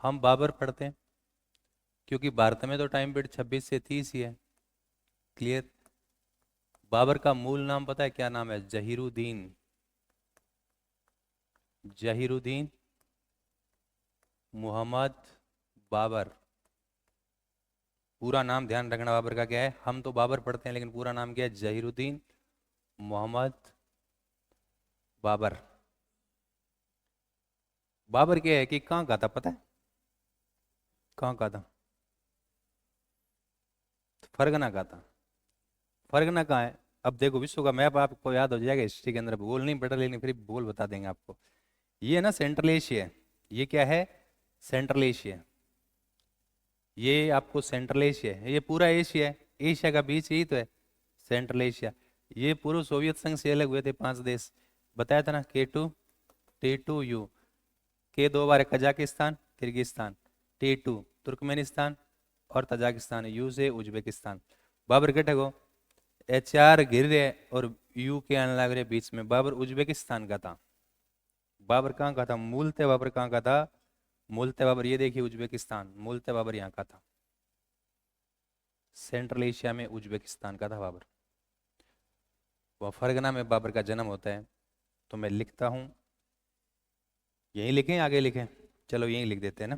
हम बाबर पढ़ते हैं क्योंकि भारत में तो टाइम पीरियड 26 से 30 ही है। क्लियर। बाबर का मूल नाम पता है क्या नाम है? जहीरुद्दीन। जहीरुद्दीन मोहम्मद बाबर। पूरा नाम ध्यान रखना बाबर का क्या है। हम तो बाबर पढ़ते हैं लेकिन पूरा नाम क्या है? जहीरुद्दीन मोहम्मद बाबर। बाबर क्या है कि कहाँ का था पता है? कहाँ का था? फरगना का था। फरगना कहाँ है? अब देखो विश्व का मैप आपको याद हो जाएगा हिस्ट्री के अंदर। भूगोल नहीं पढ़ा लेकिन फिर भूगोल बता देंगे आपको। ये है ना सेंट्रल एशिया है। ये क्या है? Central Asia. ये आपको सेंट्रल एशिया है। ये पूरा एशिया है। एशिया का बीच यही तो है सेंट्रल एशिया। ये पूर्व सोवियत संघ से अलग हुए थे 5 देश। बताया था ना, K2 T2 U। के दो बार है, कजाकिस्तान किर्गिस्तान। T2 तुर्कमेनिस्तान और तजाकिस्तान। यू से उज्बेकिस्तान। बाबर के ठगो HR घिर रहे और यू के आने लग रहे बीच में। बाबर उज्बेकिस्तान का था। बाबर कहाँ का था? मूलतः बाबर कहाँ का था? मूलतः बाबर ये देखिए उज्बेकिस्तान। मूलतः बाबर यहाँ का था। सेंट्रल एशिया में उज्बेकिस्तान का था बाबर। वह फरगना में बाबर का जन्म होता है। तो मैं लिखता हूँ, यहीं लिखें आगे लिखें? चलो यहीं लिख देते हैं ना।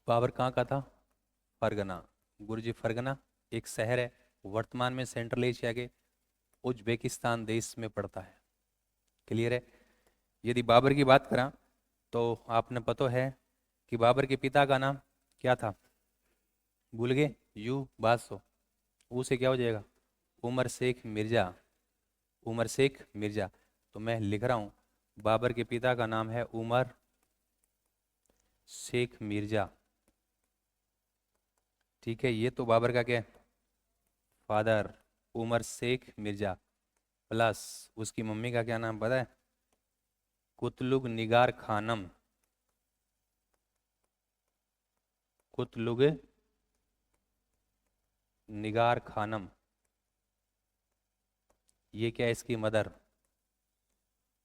बाबर कहाँ का था? फरगना। गुरुजी फरगना एक शहर है, वर्तमान में सेंट्रल एशिया के उज्बेकिस्तान देश में पड़ता है। क्लियर है। यदि बाबर की बात करा तो आपने पता है कि बाबर के पिता का नाम क्या था? भूल गए? यू बादशाह। ऊ से क्या हो जाएगा? उमर शेख मिर्जा। उमर शेख मिर्जा। तो मैं लिख रहा हूं, बाबर के पिता का नाम है उमर शेख मिर्जा। ठीक है। ये तो बाबर का क्या है? फादर उमर शेख मिर्जा। प्लस उसकी मम्मी का क्या नाम पता है? कुतलुग निगार खानम। कुतलुग निगार खानम। ये क्या है? इसकी मदर।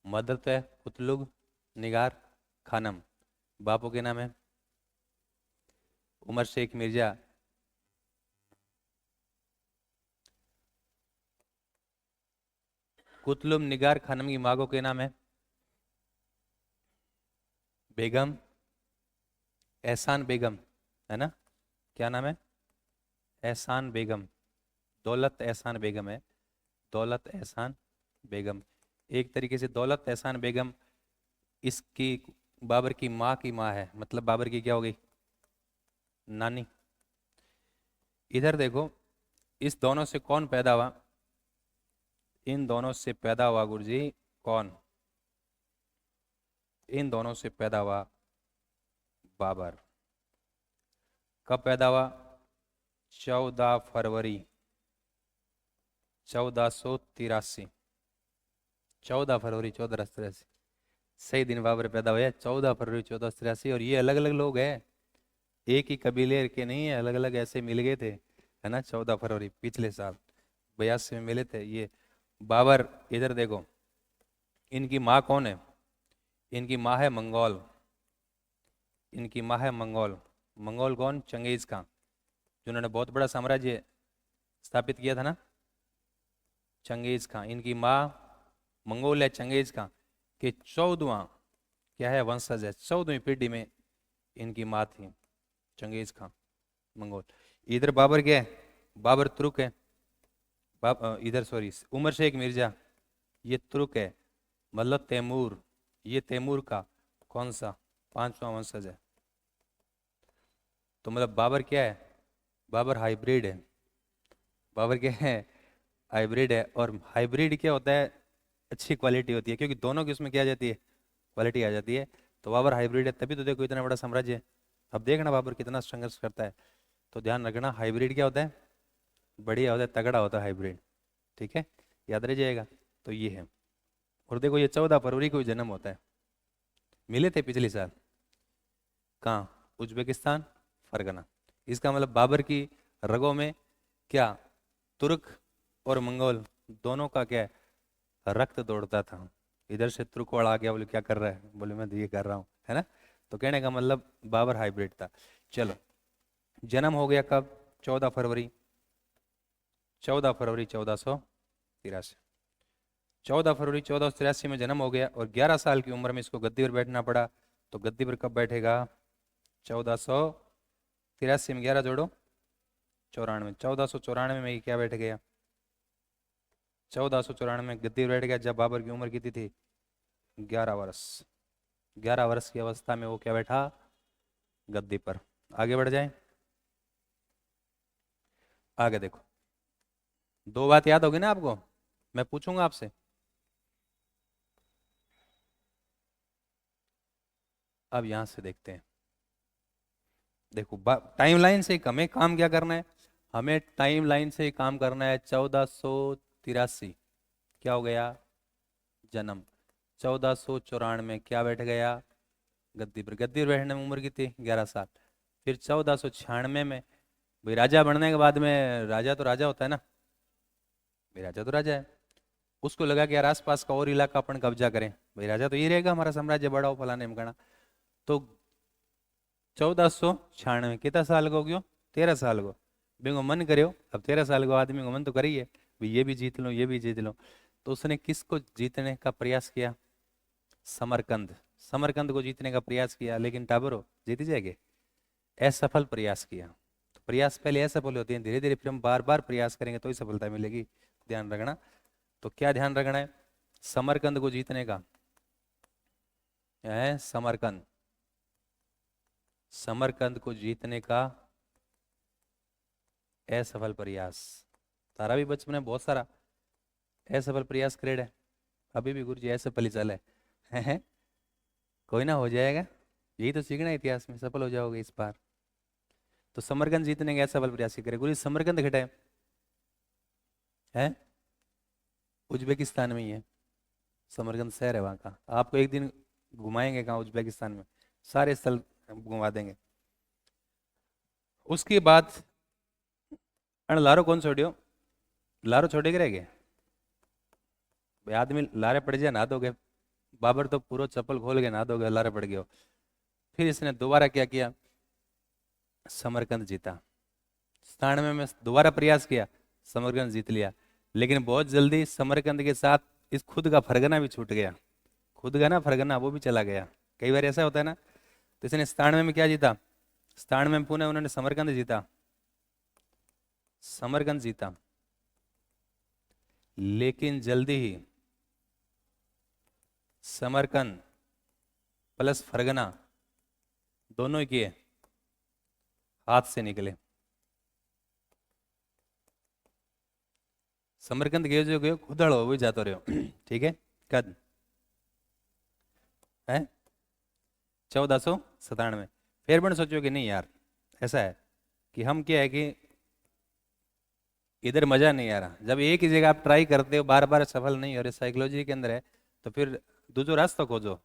मदर तो है कुतलुग निगार खानम। बापू के नाम है उमर शेख मिर्जा। कुतलुग निगार खानम की माँ को क्या नाम है? बेगम एहसान बेगम। है ना? क्या नाम है? एहसान बेगम। दौलत एहसान बेगम है। दौलत एहसान बेगम। एक तरीके से दौलत एहसान बेगम इसकी बाबर की माँ है। मतलब बाबर की क्या हो गई? नानी। इधर देखो, इस दोनों से कौन पैदा हुआ? इन दोनों से पैदा हुआ गुरुजी कौन? इन दोनों से पैदा हुआ बाबर। कब पैदा हुआ? 14 फरवरी 1483। 14 फरवरी 1483 सही दिन बाबर पैदा हुए। 14 फरवरी 1483। और ये अलग अलग लोग हैं, एक ही कबीले के नहीं है, अलग अलग ऐसे मिल गए थे। है ना? 14 फरवरी पिछले साल 82 में मिले थे ये बाबर। इधर देखो, इनकी माँ कौन है? इनकी माँ है मंगोल। इनकी माँ है मंगोल। मंगोल कौन? चंगेज खां, जिन्होंने बहुत बड़ा साम्राज्य स्थापित किया था ना। चंगेज खां। इनकी माँ मंगोल है चंगेज खां के 14वां क्या है? वंशज है। 14वीं पीढ़ी में इनकी माँ थी चंगेज खां मंगोल। इधर बाबर क्या है? बाबर तुर्क है। इधर सॉरी उमर शेख मिर्जा ये तुर्क है। मतलब तैमूर, ये तैमूर का कौन सा? 5वां वंशज है। तो मतलब बाबर क्या है? बाबर हाइब्रिड है। बाबर क्या है? हाइब्रिड है। और हाइब्रिड क्या होता है? अच्छी क्वालिटी होती है, क्योंकि दोनों की उसमें क्या आ जाती है? क्वालिटी आ जाती है। तो बाबर हाइब्रिड है, तभी तो देखो इतना बड़ा साम्राज्य है। अब देखना बाबर कितना संघर्ष करता है। तो ध्यान रखना, हाइब्रिड क्या होता है? बढ़िया होता है, तगड़ा होता है हाइब्रिड। ठीक है, याद रह जाएगा। तो ये है। और देखो ये 14 फरवरी को ही जन्म होता है। मिले थे पिछले साल। कहाँ? उज्बेकिस्तान फरगना। इसका मतलब बाबर की रगों में क्या? तुर्क और मंगोल दोनों का क्या है? रक्त दौड़ता था। इधर से तुर्कवाड़ आ गया, बोले क्या कर रहा है, बोले मैं तो ये कर रहा हूँ, है ना। तो कहने का मतलब बाबर हाइब्रिड था। चलो, जन्म हो गया कब? 14 फरवरी, 14 फरवरी 1483। 14 फरवरी 1483 में जन्म हो गया और 11 साल की उम्र में इसको गद्दी पर बैठना पड़ा। तो गद्दी पर कब बैठेगा? 1483 में 11 जोड़ो, 94, 1494 में ये क्या बैठ गया? 1494 में गद्दी पर बैठ गया, जब बाबर की उम्र कितनी थी? 11 वर्ष। 11 वर्ष की अवस्था में वो क्या बैठा? गद्दी पर। आगे बढ़ जाए, आगे देखो, दो बात याद होगी ना आपको, मैं पूछूंगा आपसे। अब यहां से देखते हैं, देखो टाइमलाइन से हमें काम क्या करना है? हमें टाइमलाइन से ही काम करना है। 1483 क्या हो गया? जन्म। 1494 में क्या बैठ गया? गद्दी पर। गद्दी पर बैठने में उम्र कितनी? 11 साल। फिर 1496 में, भाई राजा बनने के बाद में, राजा तो राजा होता है ना, भाई राजा तो राजा है, उसको लगा कि यार आसपास का और इलाका अपन कब्जा करें, भाई राजा तो ये रहेगा, हमारा साम्राज्य बड़ा हो, फलाने में। तो 1496 कितना साल को हो गयो? 13 साल को। बिंगो मन करो, अब 13 साल को आदमी को मन तो करिए भाई ये भी जीत लो, ये भी जीत लो। तो उसने किसको जीतने का प्रयास किया? समरकंद। समरकंद को जीतने का प्रयास किया, लेकिन टाबरो जीत जाएंगे? असफल प्रयास किया। तो प्रयास पहले असफल होते हैं, धीरे धीरे फिर हम बार बार प्रयास करेंगे तो ही सफलता मिलेगी, ध्यान रखना। तो क्या ध्यान रखना है? समरकंद को जीतने का है, समरकंद, समरकंद को जीतने का असफल प्रयास। तारा भी बचपन में बहुत सारा असफल प्रयास करेड़ है, अभी भी गुरु जी असफल ही चले हैं। कोई ना, हो जाएगा, यही तो सीखना है इतिहास में, सफल हो जाओगे इस बार। तो समरकंद जीतने का असफल प्रयास ही करे गुरु जी। समरकंद घटे है, उज्बेकिस्तान में ही है, समरकंद शहर है वहाँ का। आपको एक दिन घुमाएंगे कहाँ? उज्बेकिस्तान में सारे स्थल घुमा देंगे। उसके बाद अण लारो कौन छोड़ियो? लारो छोड़े के रह गए भाई, आदमी लारे पड़ जाए ना दोगे, बाबर तो पूरा चप्पल खोल के ना दोगे, लारे पड़ गए हो। फिर इसने दोबारा क्या किया? समरकंद जीता। 97 में दोबारा प्रयास किया, समरकंद जीत लिया। लेकिन बहुत जल्दी समरकंद के साथ इस खुद का फरगना भी छूट गया, खुद का ना फरगना वो भी चला गया। कई बार ऐसा होता है ना। तो इसने 97 में क्या जीता? 97 में पुनः उन्होंने समरकंद जीता, समरकंद जीता। लेकिन जल्दी ही समरकंद प्लस फरगना दोनों ही किए हाथ से निकले। समरकंद गए जो गयो, खुदड़ हो भी जातो रहो। ठीक है, कद है 1497। फिर बन सोचो कि नहीं यार, ऐसा है कि हम क्या है कि इधर मजा नहीं आ रहा। जब एक ही जगह आप ट्राई करते हो, बार बार सफल नहीं हो रहे, साइकोलॉजी के अंदर है, तो फिर दूसरा रास्ता खोजो।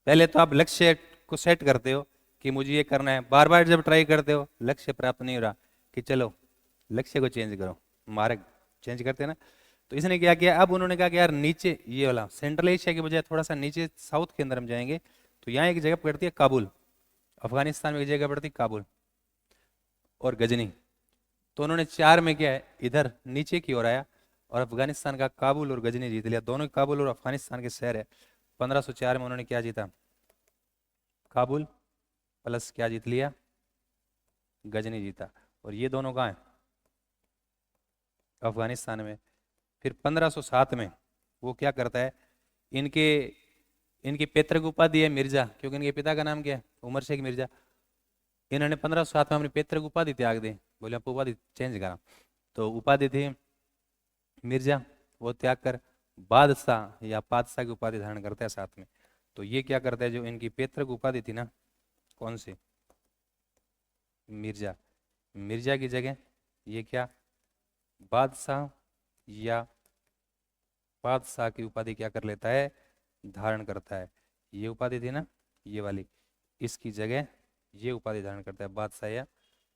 पहले तो आप लक्ष्य को सेट करते हो कि मुझे ये करना है, बार बार जब ट्राई करते हो लक्ष्य प्राप्त नहीं हो रहा, कि चलो लक्ष्य को चेंज करो, मार्ग चेंज करते हैं ना। तो इसने क्या किया? अब उन्होंने कहा कि यार नीचे ये वाला सेंट्रल एशिया के बजाय थोड़ा सा नीचे साउथ के अंदर हम जाएंगे। तो यहाँ एक जगह पड़ती है काबुल, अफगानिस्तान में एक जगह पड़ती है काबुल और गजनी। तो उन्होंने 4 में क्या है, इधर नीचे की ओर आया और अफगानिस्तान का काबुल और गजनी जीत लिया। दोनों काबुल और अफगानिस्तान के शहर है। 1504 में उन्होंने क्या जीता? काबुल प्लस क्या जीत लिया? गजनी जीता। और ये दोनों कहाँ है? अफगानिस्तान में। फिर 1507 में वो क्या करता है, इनके इनकी पैतृक उपाधि है मिर्जा, क्योंकि इनके पिता का नाम क्या है? उमर शेख मिर्जा। इन्होंने 1507 में अपनी पैतृक उपाधि त्याग दी, बोले आप उपाधि चेंज करा। तो उपाधि थी मिर्जा, वो त्याग कर बादशाह या पादशाह की उपाधि धारण करते हैं साथ में। तो ये क्या करते हैं, जो इनकी पैतृक उपाधि थी ना, कौन सी? मिर्जा। मिर्जा की जगह ये क्या, बादशाह या बादशाह की उपाधि क्या कर लेता है? धारण करता है। ये उपाधि थी ना, ये वाली, इसकी जगह ये उपाधि धारण करता है, बादशाह या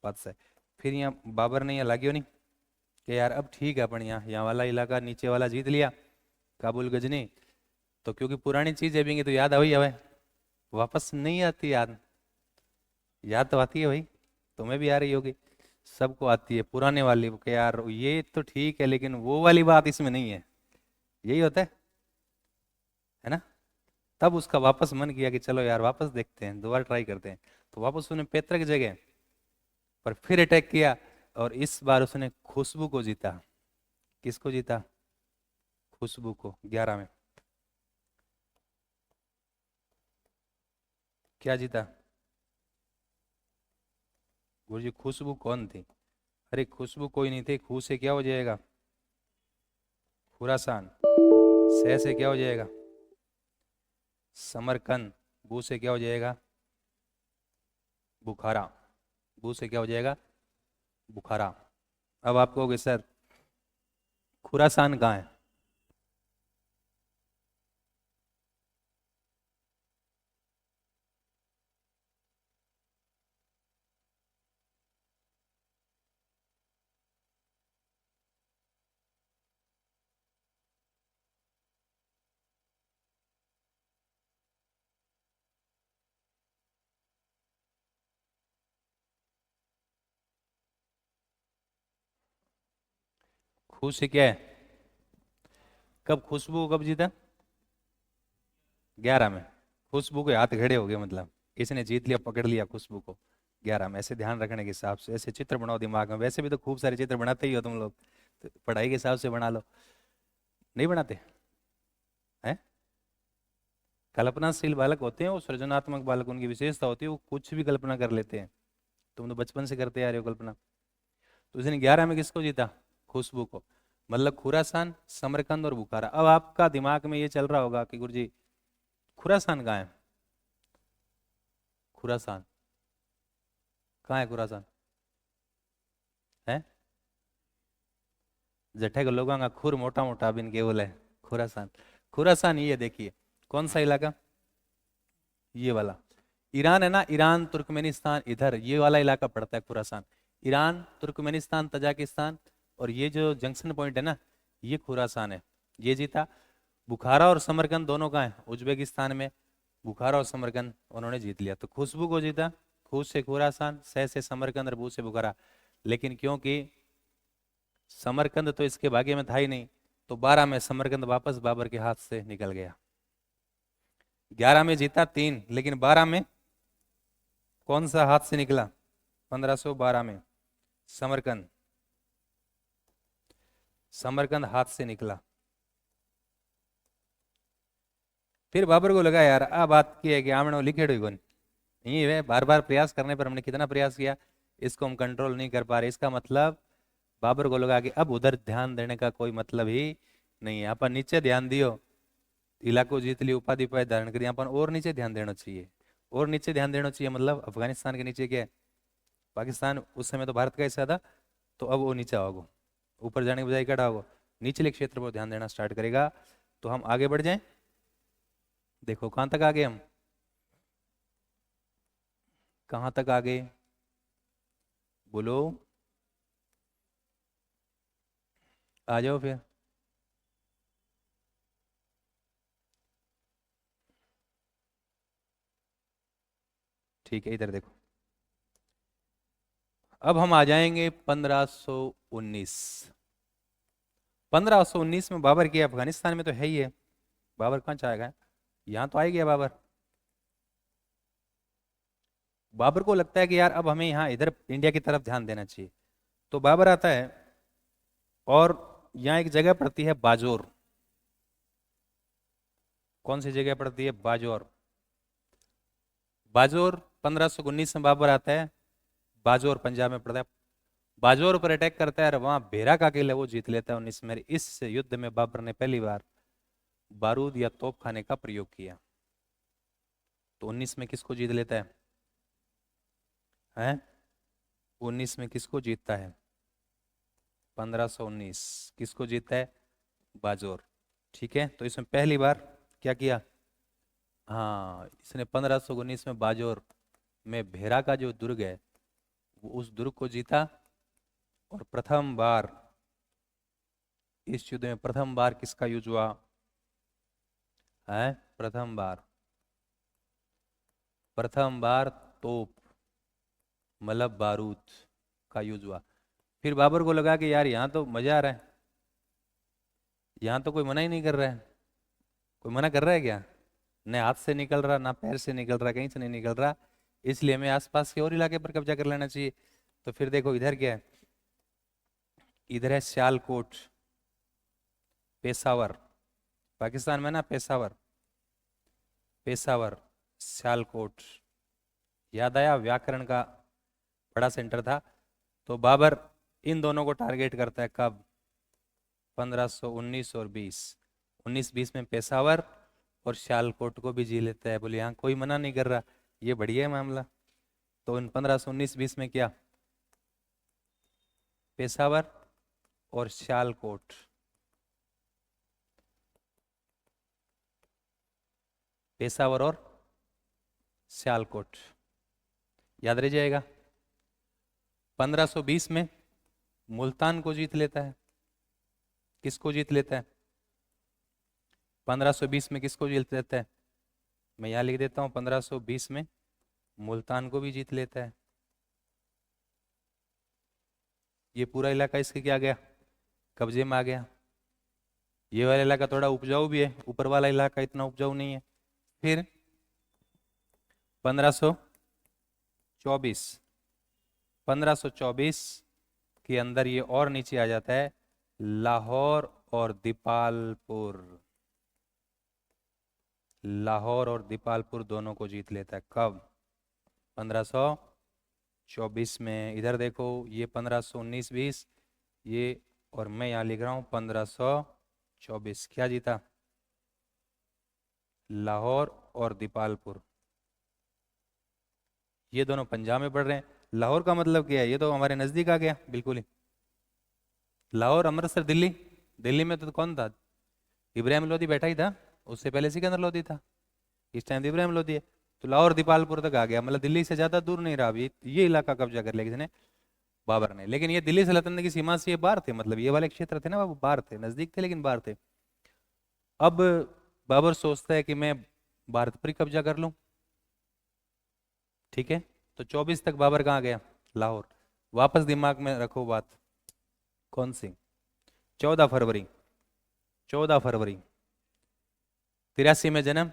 बादशाह। फिर यहाँ बाबर ने यहाँ लागियो नहीं कि यार अब ठीक है, अपन यहाँ यहाँ वाला इलाका नीचे वाला जीत लिया, काबुल गजनी। तो क्योंकि पुरानी चीज है तो याद आई हवे, वापस नहीं आती याद। याद तो आती है भाई, तुम्हें भी आ रही होगी, सबको आती है पुराने वाली कि यार ये तो ठीक है लेकिन वो वाली बात इसमें नहीं है। यही होता है ना। तब उसका वापस मन किया कि चलो यार वापस देखते हैं, दोबारा ट्राई करते हैं। तो वापस उसने पैतृक जगह पर फिर अटैक किया, और इस बार उसने खुशबू को जीता। किसको जीता? खुशबू को 11 में। क्या जीता? गुरुजी खुशबू कौन थी? अरे खुशबू कोई नहीं थी। खू से क्या हो जाएगा? खुरासान। सह से क्या हो जाएगा? समरकंद। बू से क्या हो जाएगा? बुखारा। बू से क्या हो जाएगा? बुखारा। अब आप कहोगे सर खुरासान कहाँ है? खू से क्या है? कब खुशबू को कब जीता? 11 में। खुशबू के हाथ खड़े हो गए, मतलब इसने जीत लिया, पकड़ लिया खुशबू को 11 में। ऐसे ध्यान रखने के हिसाब से ऐसे चित्र बनाओ दिमाग में। वैसे भी तो खूब सारे चित्र बनाते ही हो तुम लोग, तो पढ़ाई के हिसाब से बना लो। नहीं बनाते हैं? कल्पनाशील बालक होते हैं वो, सृजनात्मक बालक, उनकी विशेषता होती है वो कुछ भी कल्पना कर लेते हैं। तुम तो बचपन से करते आ रहे हो कल्पना। तो उसने 11 में किसको जीता? खुशबू को। मतलब खुरासान, समरकंद और बुखारा। अब आपका दिमाग में ये चल रहा होगा कि गुरुजी खुरासान कहाँ है? खुरासान कहाँ है? खुरासान है जठे के लोगों का खुर मोटा मोटा बिन केवल है। खुरासान। खुरासान ये देखिए कौन सा इलाका? ये वाला ईरान है ना, ईरान तुर्कमेनिस्तान, इधर ये वाला इलाका पड़ता है खुरासान। ईरान, तुर्कमेनिस्तान, तजाकिस्तान, और ये जो जंक्शन पॉइंट है ना, ये खुरासान है। ये जीता। बुखारा और समरकंद दोनों का है उज्बेकिस्तान में। बुखारा और समरकंद उन्होंने जीत लिया, तो खुशबू को जीता। खू से खुरासान, सह से समरकंद और बू से बुखारा। लेकिन क्योंकि समरकंद तो इसके भाग्य में था ही नहीं, तो 12 में समरकंद वापस बाबर के हाथ से निकल गया। 11 में जीता 3, लेकिन 12 में कौन सा हाथ से निकला? 1512 में समरकंद। समरकंद हाथ से निकला। फिर बाबर को लगा यार आ बात की है कि आमने लिखे कौन नहीं है। बार बार प्रयास करने पर हमने कितना प्रयास किया, इसको हम कंट्रोल नहीं कर पा रहे। इसका मतलब बाबर को लगा कि अब उधर ध्यान देने का कोई मतलब ही नहीं है, अपन नीचे ध्यान दियो, इलाको जीत ली, उपाधि उपाधि धारण करी, अपन और नीचे ध्यान देना चाहिए। और नीचे ध्यान देना चाहिए मतलब अफगानिस्तान के नीचे क्या है? पाकिस्तान। उस समय तो भारत का हिस्सा था, तो अब वो नीचे होगा, ऊपर जाने के बजाय क्या होगा? निचले क्षेत्र पर ध्यान देना स्टार्ट करेगा। तो हम आगे बढ़ जाएं। देखो कहां तक आ गए हम, कहां तक आ गए बोलो, आ जाओ फिर। ठीक है, इधर देखो। अब हम आ जाएंगे 1519। 1519 में बाबर किया, अफगानिस्तान में तो है ही है। बाबर कहाँ चाहेगा, यहाँ तो आ ही गया बाबर। बाबर को लगता है कि यार अब हमें यहाँ इधर इंडिया की तरफ ध्यान देना चाहिए। तो बाबर आता है, और यहाँ एक जगह पड़ती है बाजोर। कौन सी जगह पड़ती है? बाजोर। बाजोर 1519 में बाबर आता है। बाजोर पंजाब में पड़ता है। बाजोर पर अटैक करता है और वहां भेरा का किला वो जीत लेता है 19 में। इस युद्ध में बाबर ने पहली बार बारूद या तोप खाने का प्रयोग किया। तो 19 में किसको जीत लेता है? 19 में किसको जीतता है? 1519 किसको जीतता है? बाजोर। ठीक है, तो इसमें पहली बार क्या किया? हाँ, इसने 1519 में बाजोर में भेरा का जो दुर्ग है, वो उस दुर्ग को जीता। और प्रथम बार इस युद्ध में प्रथम बार किसका युद्ध हुआ? है प्रथम बार तोप मतलब बारूद का यूज हुआ। फिर बाबर को लगा कि यार यहाँ तो मजा आ रहा है, यहाँ तो कोई मना ही नहीं कर रहा है। कोई मना कर रहा है क्या? न हाथ से निकल रहा, ना पैर से निकल रहा, कहीं से नहीं निकल रहा, इसलिए हमें आसपास के और इलाके पर कब्जा कर लेना चाहिए। तो फिर देखो इधर क्या है, इधर है सियालकोट, पेशावर, पाकिस्तान में ना पेशावर, पेशावर, सियालकोट। याद आया, व्याकरण का बड़ा सेंटर था। तो बाबर इन दोनों को टारगेट करता है कब? 1519 और 20। 1920 में पेशावर और सियालकोट को भी जी लेता है, बोले यहाँ कोई मना नहीं कर रहा, ये बढ़िया है मामला। तो इन 1519-20 में क्या, पेशावर और सियालकोट, पेशावर और सियालकोट, याद रह जाएगा। 1520 में मुल्तान को जीत लेता है। किसको जीत लेता है? 1520 में किसको जीत लेता है? मैं यहाँ लिख देता हूँ, 1520 में मुल्तान को भी जीत लेता है। ये पूरा इलाका इसके क्या आ गया? कब्जे में आ गया। ये वाला इलाका थोड़ा उपजाऊ भी है, ऊपर वाला इलाका इतना उपजाऊ नहीं है। फिर 1524, 1524 के अंदर ये और नीचे आ जाता है, लाहौर और दीपालपुर। लाहौर और दीपालपुर दोनों को जीत लेता है। कब? 1524 में। इधर देखो, ये 1519-20, ये, और मैं यहाँ लिख रहा हूँ 1524। क्या जीता? लाहौर और दीपालपुर। ये दोनों पंजाब में पड़ रहे हैं। लाहौर का मतलब क्या है? ये तो हमारे नजदीक आ गया बिल्कुल ही। लाहौर, अमृतसर, दिल्ली। दिल्ली में तो कौन था? इब्राहिम लोदी बैठा ही था, उससे पहले सिकंदर लोदी था, इस टाइम इब्राहिम लोदी है। तो लाहौर दीपालपुर तक आ गया, मतलब दिल्ली से ज्यादा दूर नहीं रहा। अभी ये इलाका कब्जा कर लिया किसने? बाबर ने। लेकिन ये दिल्ली सल्तनत की सीमा से ये बाहर थे, मतलब ये वाले क्षेत्र थे ना, वो बाहर थे, नजदीक थे लेकिन बाहर थे। अब बाबर सोचता है कि मैं भारत पर ही कब्जा कर लूं। ठीक है, तो 24 तक बाबर कहाँ गया? लाहौर। वापस दिमाग में रखो बात, कौन सी? 14 फरवरी, 14 फरवरी 83 में जन्म,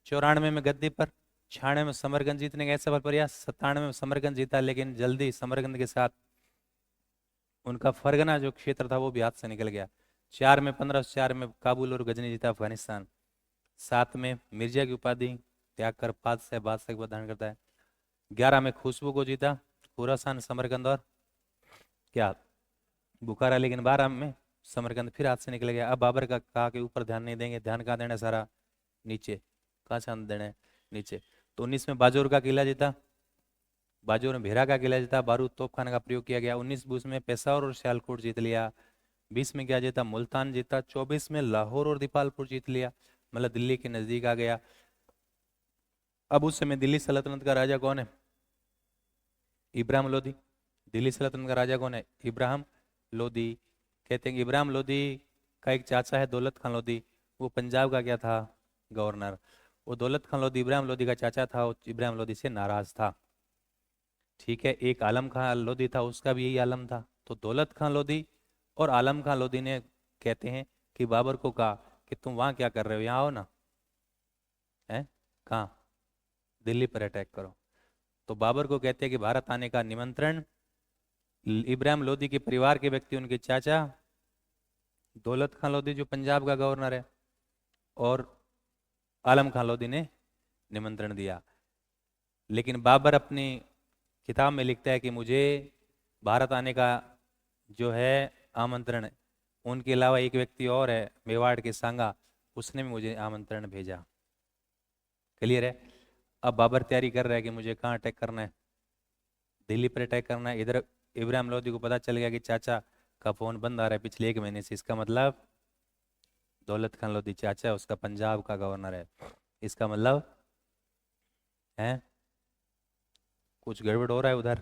94 में गद्दी पर, 96 में समरकंद जीतने का ऐसा सफल प्रयास, 97 में समरकंद जीता, लेकिन जल्दी समरकंद के साथ उनका फरगना जो क्षेत्र था वो भी हाथ से निकल गया। 4 में 1504 में काबुल और गजनी जीता अफगानिस्तान। 7 में मिर्जा की उपाधि त्याग कर बादशाह के पद धारण करता है। 11 में खुशबू को जीता, खुरासान, समरकंद और क्या, बुखारा। लेकिन 12 में समरकंद फिर हाथ से निकल गया। अब बाबर का कहा कि ऊपर ध्यान नहीं देंगे, ध्यान कहाँ देना है? सारा नीचे। कहाँ से देना है? नीचे। तो 19 में बाजौर का किला जीता, बाजौर में भेरा का किला जीता, बारूद तोपखाना का प्रयोग किया गया। 19-20 में पेशावर और सियालकोट जीत लिया। 20 में क्या जीता? मुल्तान जीता। 24 में लाहौर और दीपालपुर जीत लिया, मतलब दिल्ली के नजदीक आ गया। अब उस समय दिल्ली सल्तनत का राजा कौन है? इब्राहिम लोदी। दिल्ली सल्तनत का राजा कौन है? इब्राहिम लोदी। कहते हैं कि इब्राहिम लोदी का एक चाचा है दौलत खान लोदी, वो पंजाब का क्या था? गवर्नर। वो दौलत खान लोदी इब्राहिम लोदी का चाचा था, वो इब्राहिम लोदी से नाराज था। ठीक है, एक आलम खान लोदी था, उसका भी यही आलम था। तो दौलत खान लोदी और आलम खान लोदी ने, कहते हैं कि बाबर को कहा कि तुम वहां क्या कर रहे हो, यहाँ आओ ना। है कहाँ? दिल्ली पर अटैक करो। तो बाबर को कहते हैं कि भारत आने का निमंत्रण इब्राहिम लोदी के परिवार के व्यक्ति, उनके चाचा दौलत खान लोदी जो पंजाब का गवर्नर है, और आलम खान लोदी ने निमंत्रण दिया। लेकिन बाबर अपनी किताब में लिखता है कि मुझे भारत आने का जो है आमंत्रण, उनके अलावा एक व्यक्ति और है मेवाड़ के सांगा, उसने भी मुझे आमंत्रण भेजा। क्लियर है? अब बाबर तैयारी कर रहा है कि मुझे कहाँ अटैक करना है? दिल्ली पर अटैक करना है। इधर इब्राहिम लोदी को पता चल गया कि चाचा का फोन बंद आ रहा है पिछले 1 महीने से, इसका मतलब दौलत खान लोदी चाचा है, उसका पंजाब का गवर्नर है, इसका मतलब है कुछ गड़बड़ हो रहा है उधर,